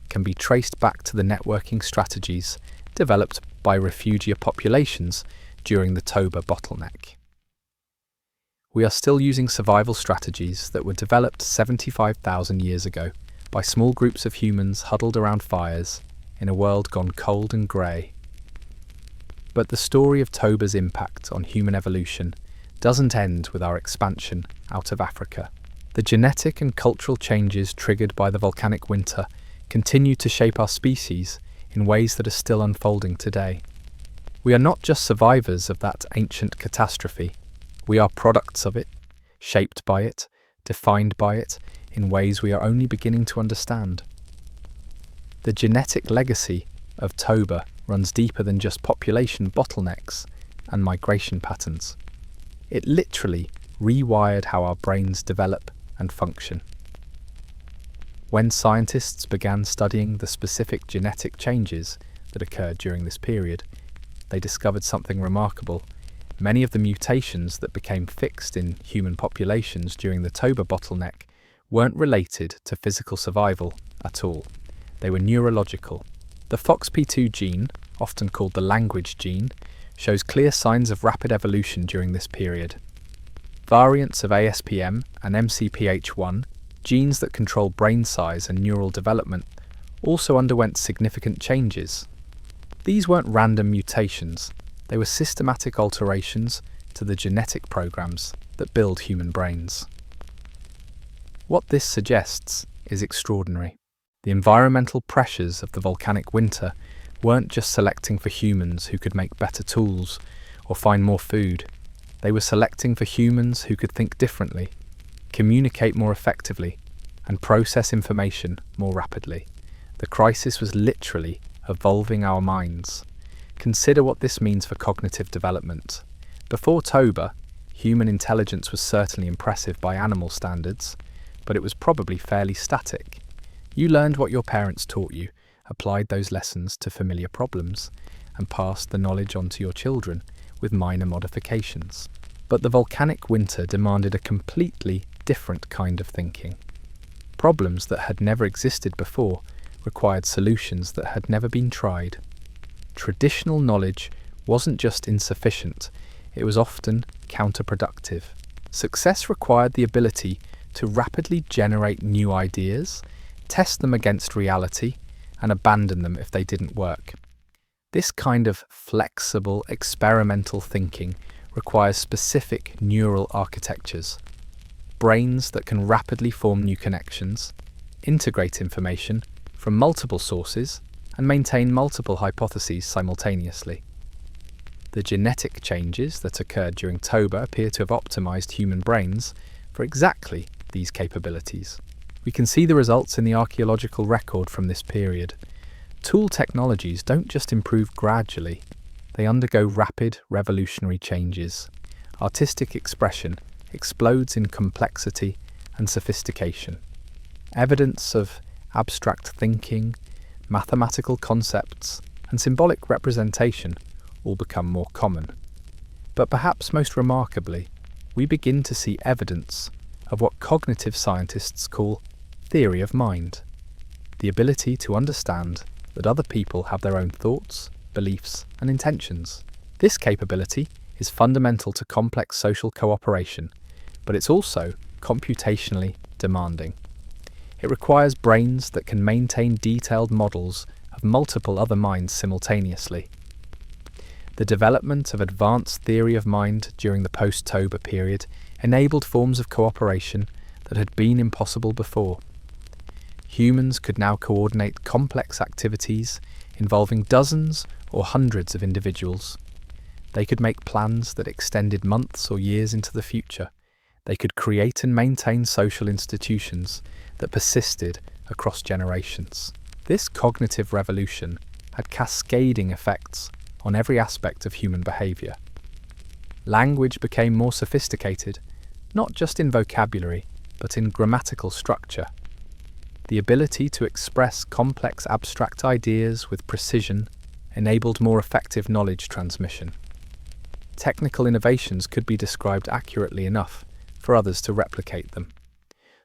can be traced back to the networking strategies developed by refugia populations during the Toba bottleneck. We are still using survival strategies that were developed 75,000 years ago by small groups of humans huddled around fires in a world gone cold and grey. But the story of Toba's impact on human evolution doesn't end with our expansion out of Africa. The genetic and cultural changes triggered by the volcanic winter continue to shape our species in ways that are still unfolding today. We are not just survivors of that ancient catastrophe, we are products of it, shaped by it, defined by it, in ways we are only beginning to understand. The genetic legacy of Toba runs deeper than just population bottlenecks and migration patterns. It literally rewired how our brains develop and function. When scientists began studying the specific genetic changes that occurred during this period, they discovered something remarkable. Many of the mutations that became fixed in human populations during the Toba bottleneck weren't related to physical survival at all. They were neurological. The FOXP2 gene, often called the language gene, shows clear signs of rapid evolution during this period. Variants of ASPM and MCPH1, genes that control brain size and neural development, also underwent significant changes. These weren't random mutations, they were systematic alterations to the genetic programs that build human brains. What this suggests is extraordinary. The environmental pressures of the volcanic winter weren't just selecting for humans who could make better tools or find more food. They were selecting for humans who could think differently, communicate more effectively, and process information more rapidly. The crisis was literally evolving our minds. Consider what this means for cognitive development. Before Toba, human intelligence was certainly impressive by animal standards, but it was probably fairly static. You learned what your parents taught you, applied those lessons to familiar problems, and passed the knowledge on to your children with minor modifications. But the volcanic winter demanded a completely different kind of thinking. Problems that had never existed before required solutions that had never been tried. Traditional knowledge wasn't just insufficient, it was often counterproductive. Success required the ability to rapidly generate new ideas, test them against reality, and abandon them if they didn't work. This kind of flexible, experimental thinking requires specific neural architectures, brains that can rapidly form new connections, integrate information from multiple sources, and maintain multiple hypotheses simultaneously. The genetic changes that occurred during Toba appear to have optimized human brains for exactly these capabilities. We can see the results in the archaeological record from this period. Tool technologies don't just improve gradually, they undergo rapid, revolutionary changes. Artistic expression explodes in complexity and sophistication. Evidence of abstract thinking, mathematical concepts, and symbolic representation all become more common. But perhaps most remarkably, we begin to see evidence of what cognitive scientists call theory of mind, the ability to understand that other people have their own thoughts, beliefs, and intentions. This capability is fundamental to complex social cooperation, but it's also computationally demanding. It requires brains that can maintain detailed models of multiple other minds simultaneously. The development of advanced theory of mind during the post-Toba period enabled forms of cooperation that had been impossible before. Humans could now coordinate complex activities involving dozens or hundreds of individuals. They could make plans that extended months or years into the future. They could create and maintain social institutions that persisted across generations. This cognitive revolution had cascading effects on every aspect of human behaviour. Language became more sophisticated, not just in vocabulary, but in grammatical structure. The ability to express complex abstract ideas with precision enabled more effective knowledge transmission. Technical innovations could be described accurately enough for others to replicate them.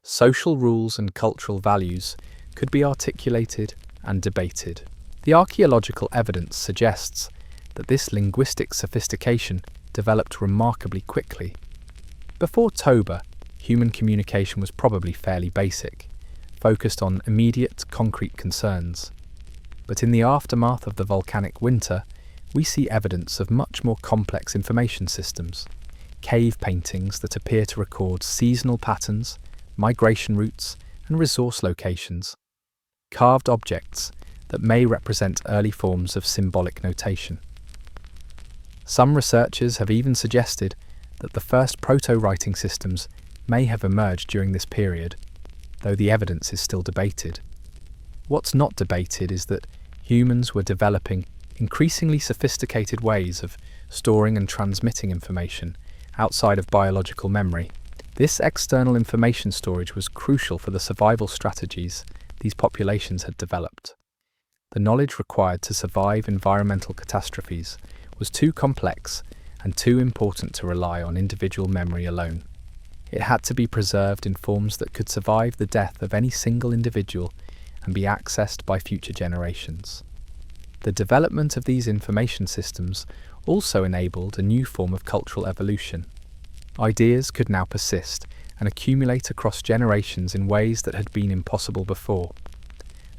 Social rules and cultural values could be articulated and debated. The archaeological evidence suggests that this linguistic sophistication developed remarkably quickly. Before Toba, human communication was probably fairly basic, focused on immediate, concrete concerns. But in the aftermath of the volcanic winter, we see evidence of much more complex information systems. Cave paintings that appear to record seasonal patterns, migration routes, and resource locations. Carved objects that may represent early forms of symbolic notation. Some researchers have even suggested that the first proto-writing systems may have emerged during this period, though the evidence is still debated. What's not debated is that humans were developing increasingly sophisticated ways of storing and transmitting information outside of biological memory. This external information storage was crucial for the survival strategies these populations had developed. The knowledge required to survive environmental catastrophes was too complex and too important to rely on individual memory alone. It had to be preserved in forms that could survive the death of any single individual and be accessed by future generations. The development of these information systems also enabled a new form of cultural evolution. Ideas could now persist and accumulate across generations in ways that had been impossible before.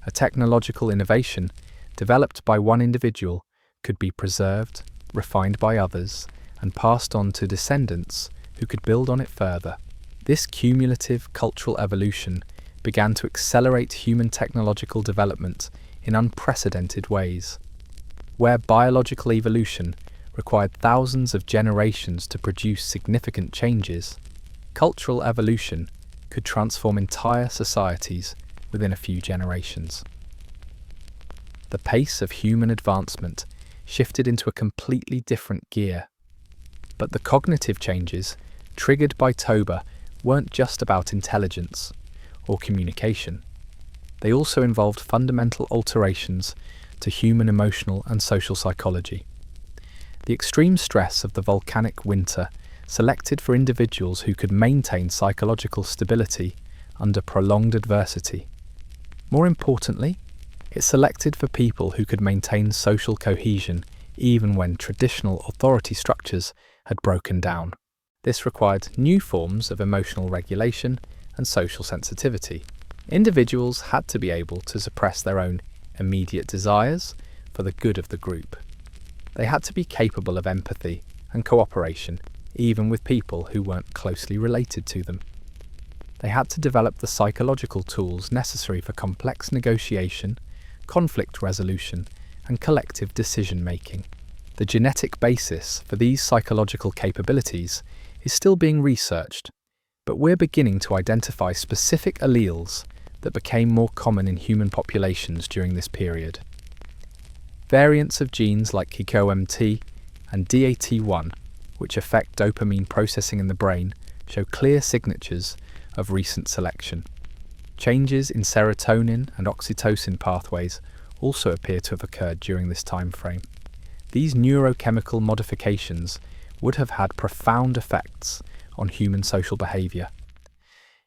A technological innovation developed by one individual could be preserved, refined by others, and passed on to descendants who could build on it further. This cumulative cultural evolution began to accelerate human technological development in unprecedented ways. Where biological evolution required thousands of generations to produce significant changes, cultural evolution could transform entire societies within a few generations. The pace of human advancement shifted into a completely different gear. But the cognitive changes triggered by Toba weren't just about intelligence or communication. They also involved fundamental alterations to human emotional and social psychology. The extreme stress of the volcanic winter selected for individuals who could maintain psychological stability under prolonged adversity. More importantly, it selected for people who could maintain social cohesion even when traditional authority structures had broken down. This required new forms of emotional regulation and social sensitivity. Individuals had to be able to suppress their own immediate desires for the good of the group. They had to be capable of empathy and cooperation, even with people who weren't closely related to them. They had to develop the psychological tools necessary for complex negotiation, conflict resolution, and collective decision-making. The genetic basis for these psychological capabilities is still being researched, but we're beginning to identify specific alleles that became more common in human populations during this period. Variants of genes like KCOMT and DAT1, which affect dopamine processing in the brain, show clear signatures of recent selection. Changes in serotonin and oxytocin pathways also appear to have occurred during this time frame. These neurochemical modifications would have had profound effects on human social behavior.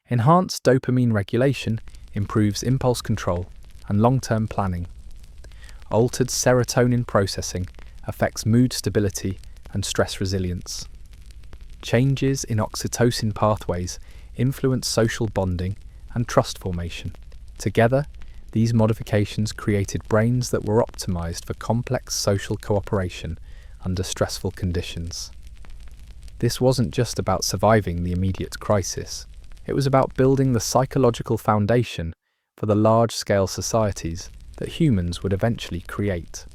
Enhanced dopamine regulation improves impulse control and long-term planning. Altered serotonin processing affects mood stability and stress resilience. Changes in oxytocin pathways influence social bonding and trust formation. Together, these modifications created brains that were optimized for complex social cooperation under stressful conditions. This wasn't just about surviving the immediate crisis. It was about building the psychological foundation for the large-scale societies that humans would eventually create.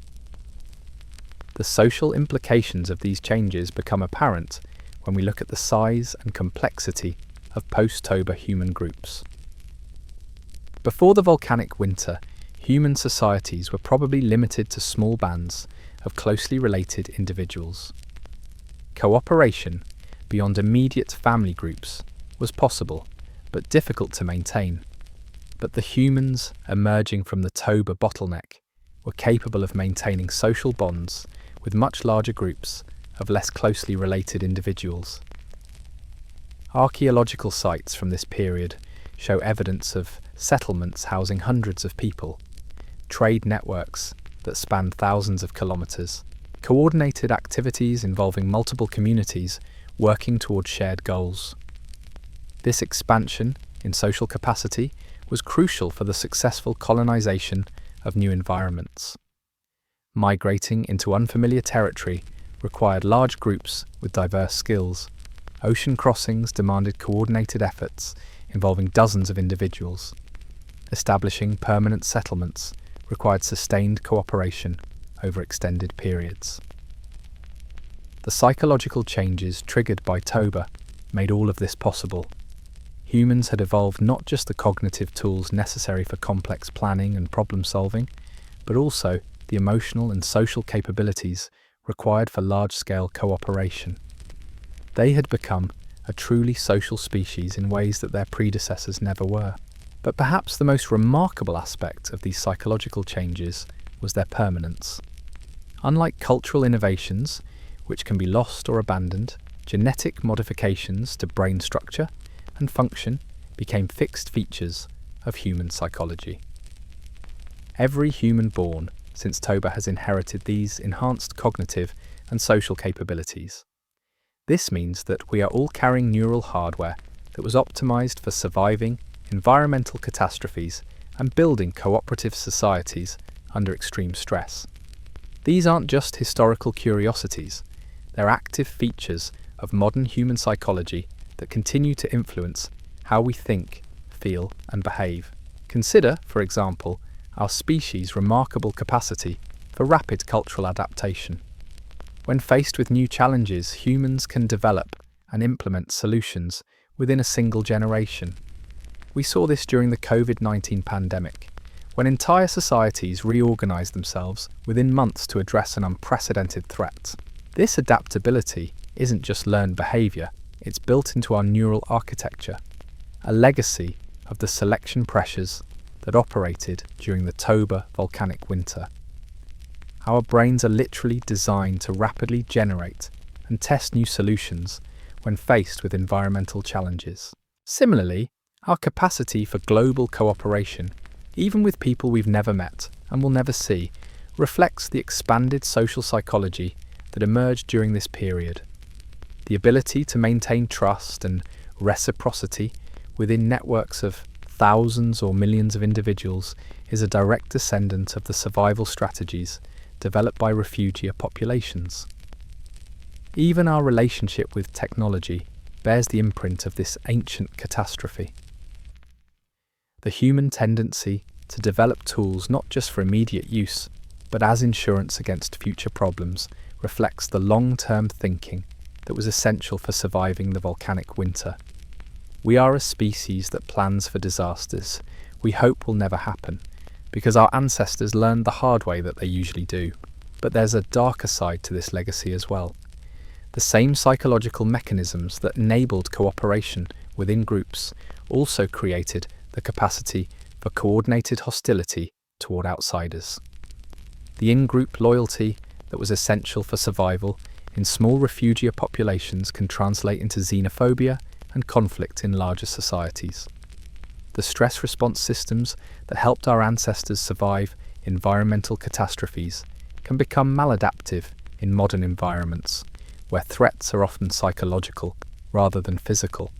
The social implications of these changes become apparent when we look at the size and complexity of post-Toba human groups. Before the volcanic winter, human societies were probably limited to small bands of closely related individuals. Cooperation beyond immediate family groups was possible, but difficult to maintain. But the humans emerging from the Toba bottleneck were capable of maintaining social bonds with much larger groups of less closely related individuals. Archaeological sites from this period show evidence of settlements housing hundreds of people, trade networks that spanned thousands of kilometers, coordinated activities involving multiple communities working towards shared goals. This expansion in social capacity was crucial for the successful colonization of new environments. Migrating into unfamiliar territory required large groups with diverse skills. Ocean crossings demanded coordinated efforts involving dozens of individuals. Establishing permanent settlements required sustained cooperation over extended periods. The psychological changes triggered by Toba made all of this possible. Humans had evolved not just the cognitive tools necessary for complex planning and problem solving, but also the emotional and social capabilities required for large-scale cooperation. They had become a truly social species in ways that their predecessors never were. But perhaps the most remarkable aspect of these psychological changes was their permanence. Unlike cultural innovations, which can be lost or abandoned, genetic modifications to brain structure and function became fixed features of human psychology. Every human born since Toba has inherited these enhanced cognitive and social capabilities. This means that we are all carrying neural hardware that was optimized for surviving environmental catastrophes and building cooperative societies under extreme stress. These aren't just historical curiosities, they're active features of modern human psychology that continue to influence how we think, feel, and behave. Consider, for example, our species' remarkable capacity for rapid cultural adaptation. When faced with new challenges, humans can develop and implement solutions within a single generation. We saw this during the COVID-19 pandemic, when entire societies reorganized themselves within months to address an unprecedented threat. This adaptability isn't just learned behavior, it's built into our neural architecture, a legacy of the selection pressures that operated during the Toba volcanic winter. Our brains are literally designed to rapidly generate and test new solutions when faced with environmental challenges. Similarly, our capacity for global cooperation, even with people we've never met and will never see, reflects the expanded social psychology that emerged during this period. The ability to maintain trust and reciprocity within networks of thousands or millions of individuals is a direct descendant of the survival strategies developed by refugee populations. Even our relationship with technology bears the imprint of this ancient catastrophe. The human tendency to develop tools not just for immediate use, but as insurance against future problems reflects the long-term thinking that was essential for surviving the volcanic winter. We are a species that plans for disasters we hope will never happen, because our ancestors learned the hard way that they usually do. But there's a darker side to this legacy as well. The same psychological mechanisms that enabled cooperation within groups also created the capacity for coordinated hostility toward outsiders. The in-group loyalty that was essential for survival in small refugee populations can translate into xenophobia and conflict in larger societies. The stress response systems that helped our ancestors survive environmental catastrophes can become maladaptive in modern environments, where threats are often psychological rather than physical.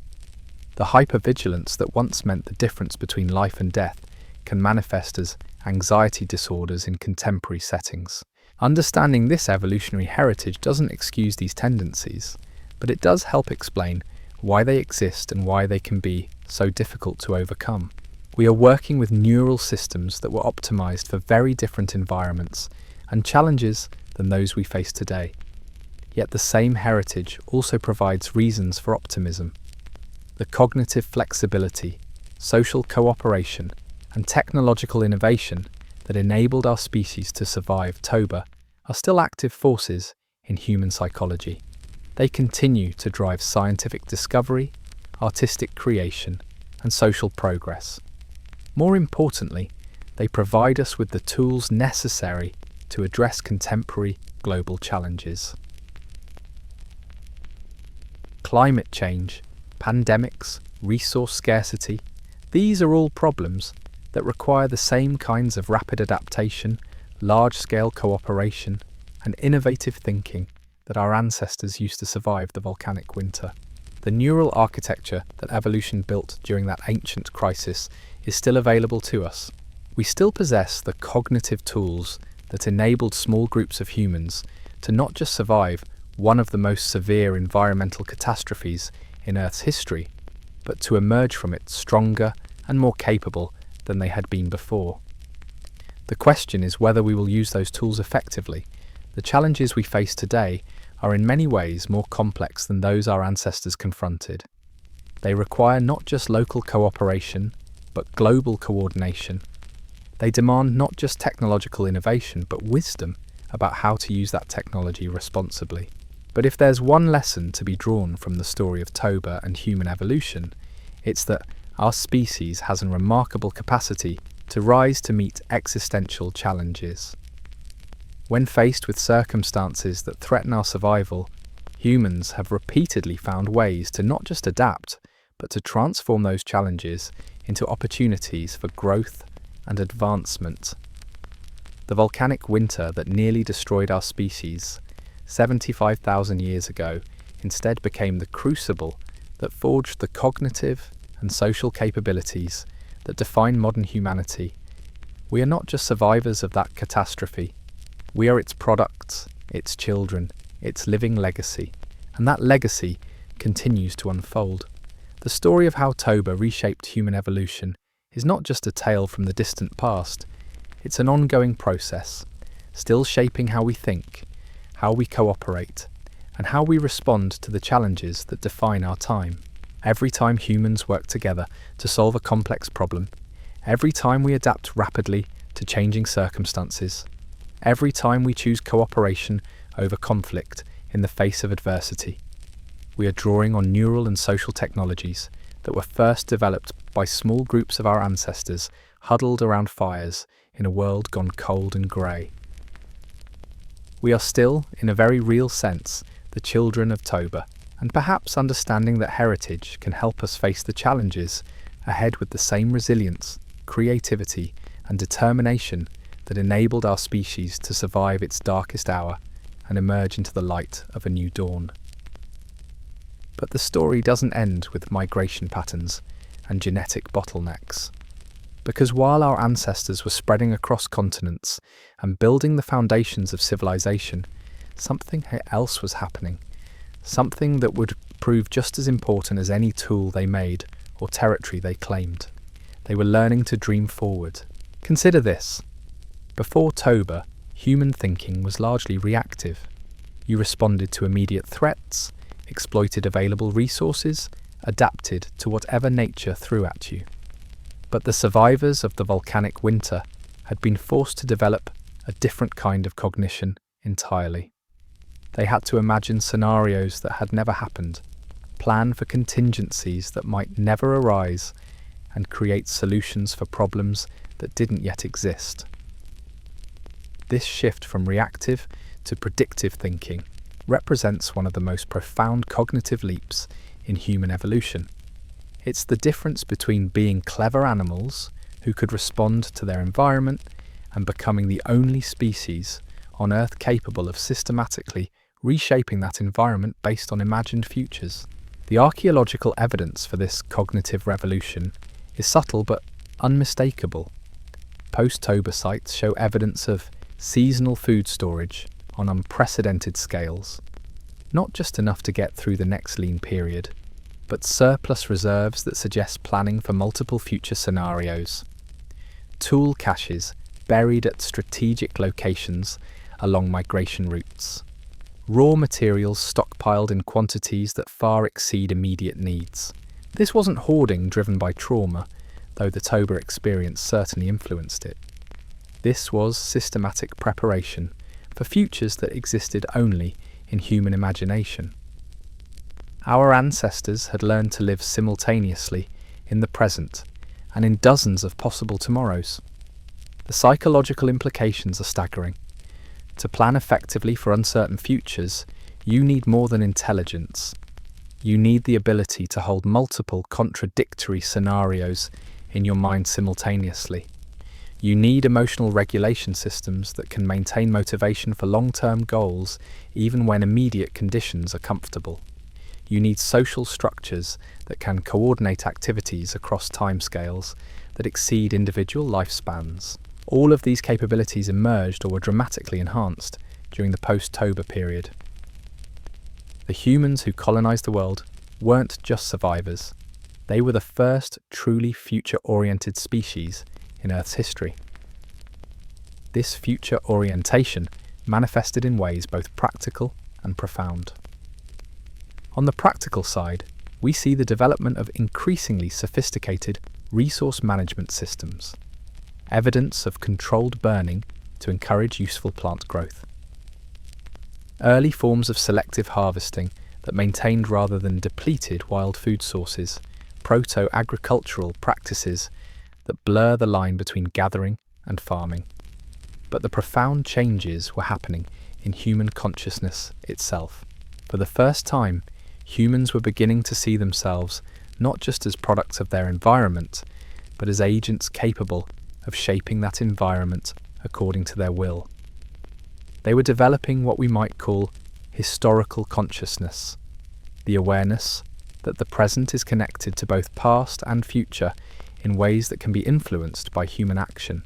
The hypervigilance that once meant the difference between life and death can manifest as anxiety disorders in contemporary settings. Understanding this evolutionary heritage doesn't excuse these tendencies, but it does help explain why they exist and why they can be so difficult to overcome. We are working with neural systems that were optimized for very different environments and challenges than those we face today. Yet the same heritage also provides reasons for optimism. The cognitive flexibility, social cooperation, and technological innovation that enabled our species to survive Toba are still active forces in human psychology. They continue to drive scientific discovery, artistic creation, and social progress. More importantly, they provide us with the tools necessary to address contemporary global challenges. Climate change, pandemics, resource scarcity, these are all problems that require the same kinds of rapid adaptation, large-scale cooperation, and innovative thinking that our ancestors used to survive the volcanic winter. The neural architecture that evolution built during that ancient crisis is still available to us. We still possess the cognitive tools that enabled small groups of humans to not just survive one of the most severe environmental catastrophes in Earth's history, but to emerge from it stronger and more capable than they had been before. The question is whether we will use those tools effectively. The challenges we face today are in many ways more complex than those our ancestors confronted. They require not just local cooperation, but global coordination. They demand not just technological innovation, but wisdom about how to use that technology responsibly. But if there's one lesson to be drawn from the story of Toba and human evolution, it's that our species has a remarkable capacity to rise to meet existential challenges. When faced with circumstances that threaten our survival, humans have repeatedly found ways to not just adapt, but to transform those challenges into opportunities for growth and advancement. The volcanic winter that nearly destroyed our species 75,000 years ago instead became the crucible that forged the cognitive and social capabilities that define modern humanity. We are not just survivors of that catastrophe. We are its products, its children, its living legacy, and that legacy continues to unfold. The story of how Toba reshaped human evolution is not just a tale from the distant past. It's an ongoing process, still shaping how we think, how we cooperate, and how we respond to the challenges that define our time. Every time humans work together to solve a complex problem, every time we adapt rapidly to changing circumstances, every time we choose cooperation over conflict in the face of adversity, we are drawing on neural and social technologies that were first developed by small groups of our ancestors huddled around fires in a world gone cold and grey. We are still, in a very real sense, the children of Toba, and perhaps understanding that heritage can help us face the challenges ahead with the same resilience, creativity, and determination that enabled our species to survive its darkest hour and emerge into the light of a new dawn. But the story doesn't end with migration patterns and genetic bottlenecks. Because while our ancestors were spreading across continents and building the foundations of civilization, something else was happening. Something that would prove just as important as any tool they made or territory they claimed. They were learning to dream forward. Consider this. Before Toba, human thinking was largely reactive. You responded to immediate threats, exploited available resources, adapted to whatever nature threw at you. But the survivors of the volcanic winter had been forced to develop a different kind of cognition entirely. They had to imagine scenarios that had never happened, plan for contingencies that might never arise, and create solutions for problems that didn't yet exist. This shift from reactive to predictive thinking represents one of the most profound cognitive leaps in human evolution. It's the difference between being clever animals who could respond to their environment and becoming the only species on Earth capable of systematically reshaping that environment based on imagined futures. The archaeological evidence for this cognitive revolution is subtle but unmistakable. Post-Toba sites show evidence of seasonal food storage on unprecedented scales. Not just enough to get through the next lean period, but surplus reserves that suggest planning for multiple future scenarios. Tool caches buried at strategic locations along migration routes. Raw materials stockpiled in quantities that far exceed immediate needs. This wasn't hoarding driven by trauma, though the Toba experience certainly influenced it. This was systematic preparation for futures that existed only in human imagination. Our ancestors had learned to live simultaneously in the present and in dozens of possible tomorrows. The psychological implications are staggering. To plan effectively for uncertain futures, you need more than intelligence. You need the ability to hold multiple contradictory scenarios in your mind simultaneously. You need emotional regulation systems that can maintain motivation for long-term goals even when immediate conditions are comfortable. You need social structures that can coordinate activities across timescales that exceed individual lifespans. All of these capabilities emerged or were dramatically enhanced during the post-Toba period. The humans who colonized the world weren't just survivors. They were the first truly future-oriented species in Earth's history. This future orientation manifested in ways both practical and profound. On the practical side, we see the development of increasingly sophisticated resource management systems, evidence of controlled burning to encourage useful plant growth. Early forms of selective harvesting that maintained rather than depleted wild food sources, proto-agricultural practices that blur the line between gathering and farming. But the profound changes were happening in human consciousness itself. For the first time, humans were beginning to see themselves not just as products of their environment, but as agents capable of shaping that environment according to their will. They were developing what we might call historical consciousness, the awareness that the present is connected to both past and future in ways that can be influenced by human action.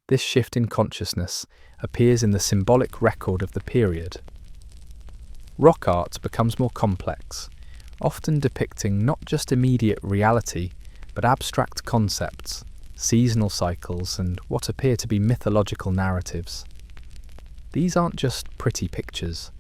This shift in consciousness appears in the symbolic record of the period. Rock art becomes more complex, often depicting not just immediate reality, but abstract concepts, seasonal cycles, and what appear to be mythological narratives. These aren't just pretty pictures.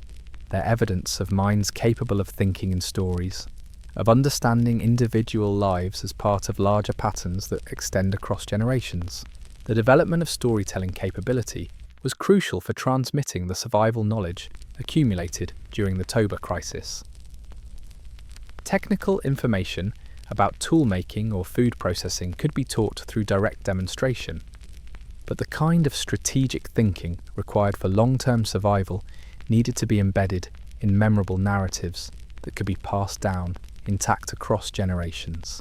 They're evidence of minds capable of thinking in stories, of understanding individual lives as part of larger patterns that extend across generations. The development of storytelling capability was crucial for transmitting the survival knowledge accumulated during the Toba crisis. Technical information about tool-making or food processing could be taught through direct demonstration, but the kind of strategic thinking required for long-term survival needed to be embedded in memorable narratives that could be passed down intact across generations.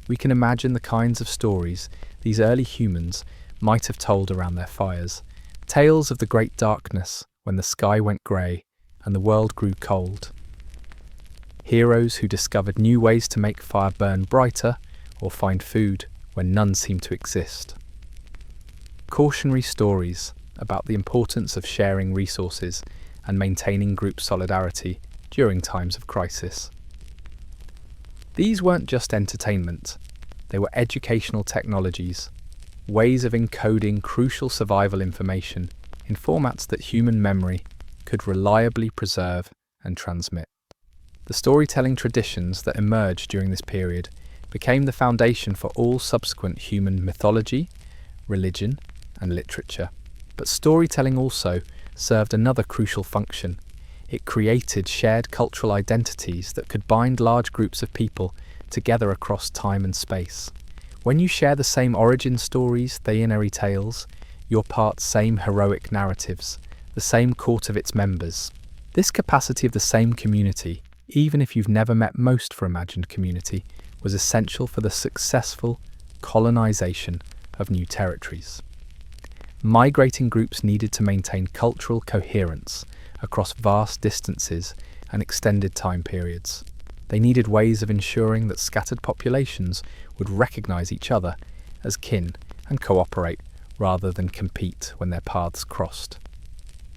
We can imagine the kinds of stories these early humans might have told around their fires, tales of the great darkness when the sky went grey and the world grew cold. Heroes who discovered new ways to make fire burn brighter or find food when none seemed to exist. Cautionary stories about the importance of sharing resources and maintaining group solidarity during times of crisis. These weren't just entertainment, they were educational technologies, ways of encoding crucial survival information in formats that human memory could reliably preserve and transmit. The storytelling traditions that emerged during this period became the foundation for all subsequent human mythology, religion, and literature. But storytelling also served another crucial function. It created shared cultural identities that could bind large groups of people together across time and space. When you share the same origin stories, Thayanary tales, you're part same heroic narratives, the same court of its members. This capacity of the same community, even if you've never met most for imagined community, was essential for the successful colonization of new territories. Migrating groups needed to maintain cultural coherence across vast distances and extended time periods. They needed ways of ensuring that scattered populations would recognize each other as kin and cooperate rather than compete when their paths crossed.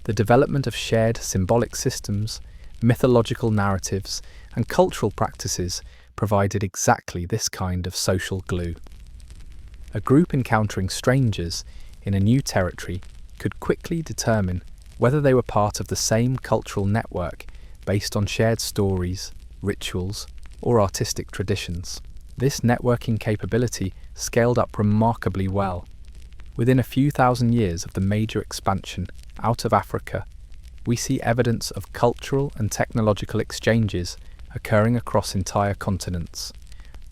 The development of shared symbolic systems, mythological narratives, and cultural practices provided exactly this kind of social glue. A group encountering strangers in a new territory could quickly determine whether they were part of the same cultural network based on shared stories, rituals, or artistic traditions. This networking capability scaled up remarkably well. Within a few thousand years of the major expansion out of Africa, we see evidence of cultural and technological exchanges occurring across entire continents.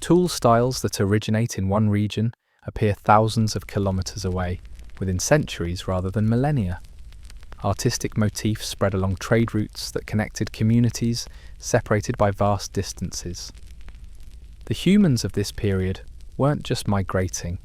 Tool styles that originate in one region appear thousands of kilometers away, within centuries rather than millennia. Artistic motifs spread along trade routes that connected communities separated by vast distances. The humans of this period weren't just migrating,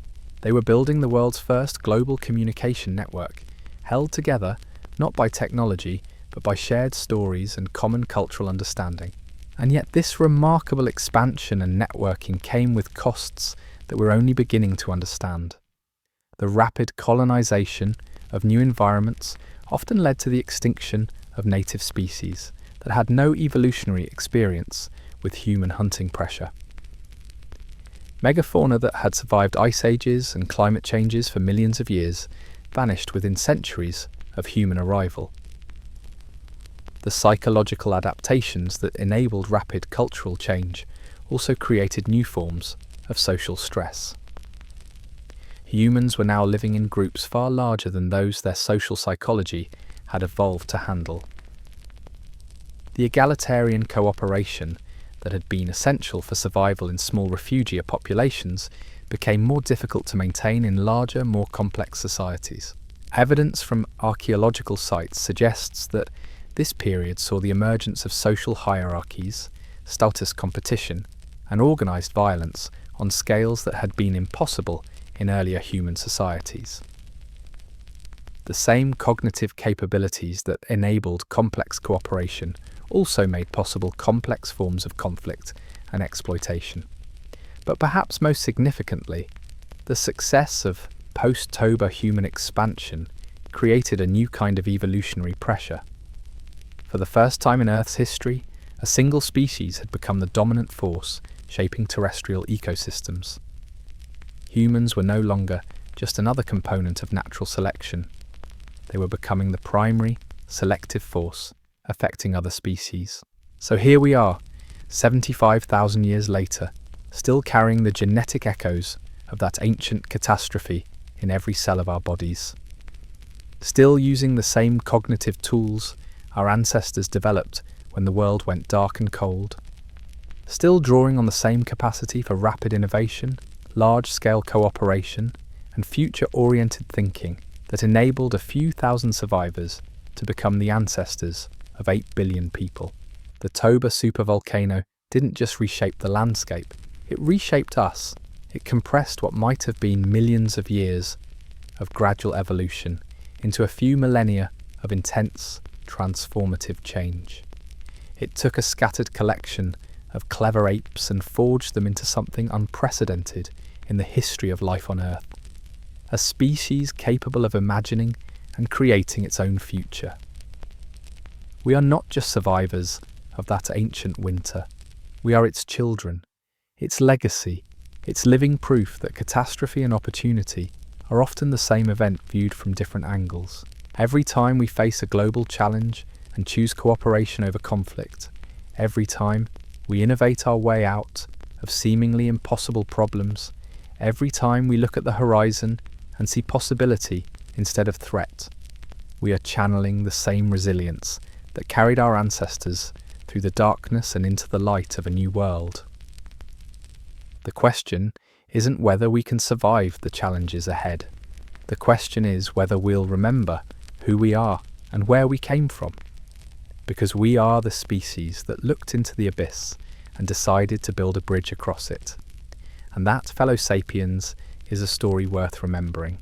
they were building the world's first global communication network, held together not by technology, but by shared stories and common cultural understanding. And yet this remarkable expansion and networking came with costs that we're only beginning to understand. The rapid colonization of new environments often led to the extinction of native species that had no evolutionary experience with human hunting pressure. Megafauna that had survived ice ages and climate changes for millions of years vanished within centuries of human arrival. The psychological adaptations that enabled rapid cultural change also created new forms of social stress. Humans were now living in groups far larger than those their social psychology had evolved to handle. The egalitarian cooperation that had been essential for survival in small refugia populations became more difficult to maintain in larger, more complex societies. Evidence from archaeological sites suggests that this period saw the emergence of social hierarchies, status competition, and organized violence on scales that had been impossible in earlier human societies. The same cognitive capabilities that enabled complex cooperation also made possible complex forms of conflict and exploitation. But perhaps most significantly, the success of post-Toba human expansion created a new kind of evolutionary pressure. For the first time in Earth's history, a single species had become the dominant force shaping terrestrial ecosystems. Humans were no longer just another component of natural selection. They were becoming the primary, selective force affecting other species. So here we are, 75,000 years later, still carrying the genetic echoes of that ancient catastrophe in every cell of our bodies. Still using the same cognitive tools our ancestors developed when the world went dark and cold. Still drawing on the same capacity for rapid innovation, large-scale cooperation, and future-oriented thinking that enabled a few thousand survivors to become the ancestors of 8 billion people. The Toba Super Volcano didn't just reshape the landscape, it reshaped us. It compressed what might have been millions of years of gradual evolution into a few millennia of intense, transformative change. It took a scattered collection of clever apes and forged them into something unprecedented in the history of life on Earth. A species capable of imagining and creating its own future. We are not just survivors of that ancient winter. We are its children, its legacy, its living proof that catastrophe and opportunity are often the same event viewed from different angles. Every time we face a global challenge and choose cooperation over conflict, every time we innovate our way out of seemingly impossible problems, every time we look at the horizon and see possibility instead of threat, we are channeling the same resilience that carried our ancestors through the darkness and into the light of a new world. The question isn't whether we can survive the challenges ahead. The question is whether we'll remember who we are and where we came from. Because we are the species that looked into the abyss and decided to build a bridge across it. And that, fellow sapiens, is a story worth remembering.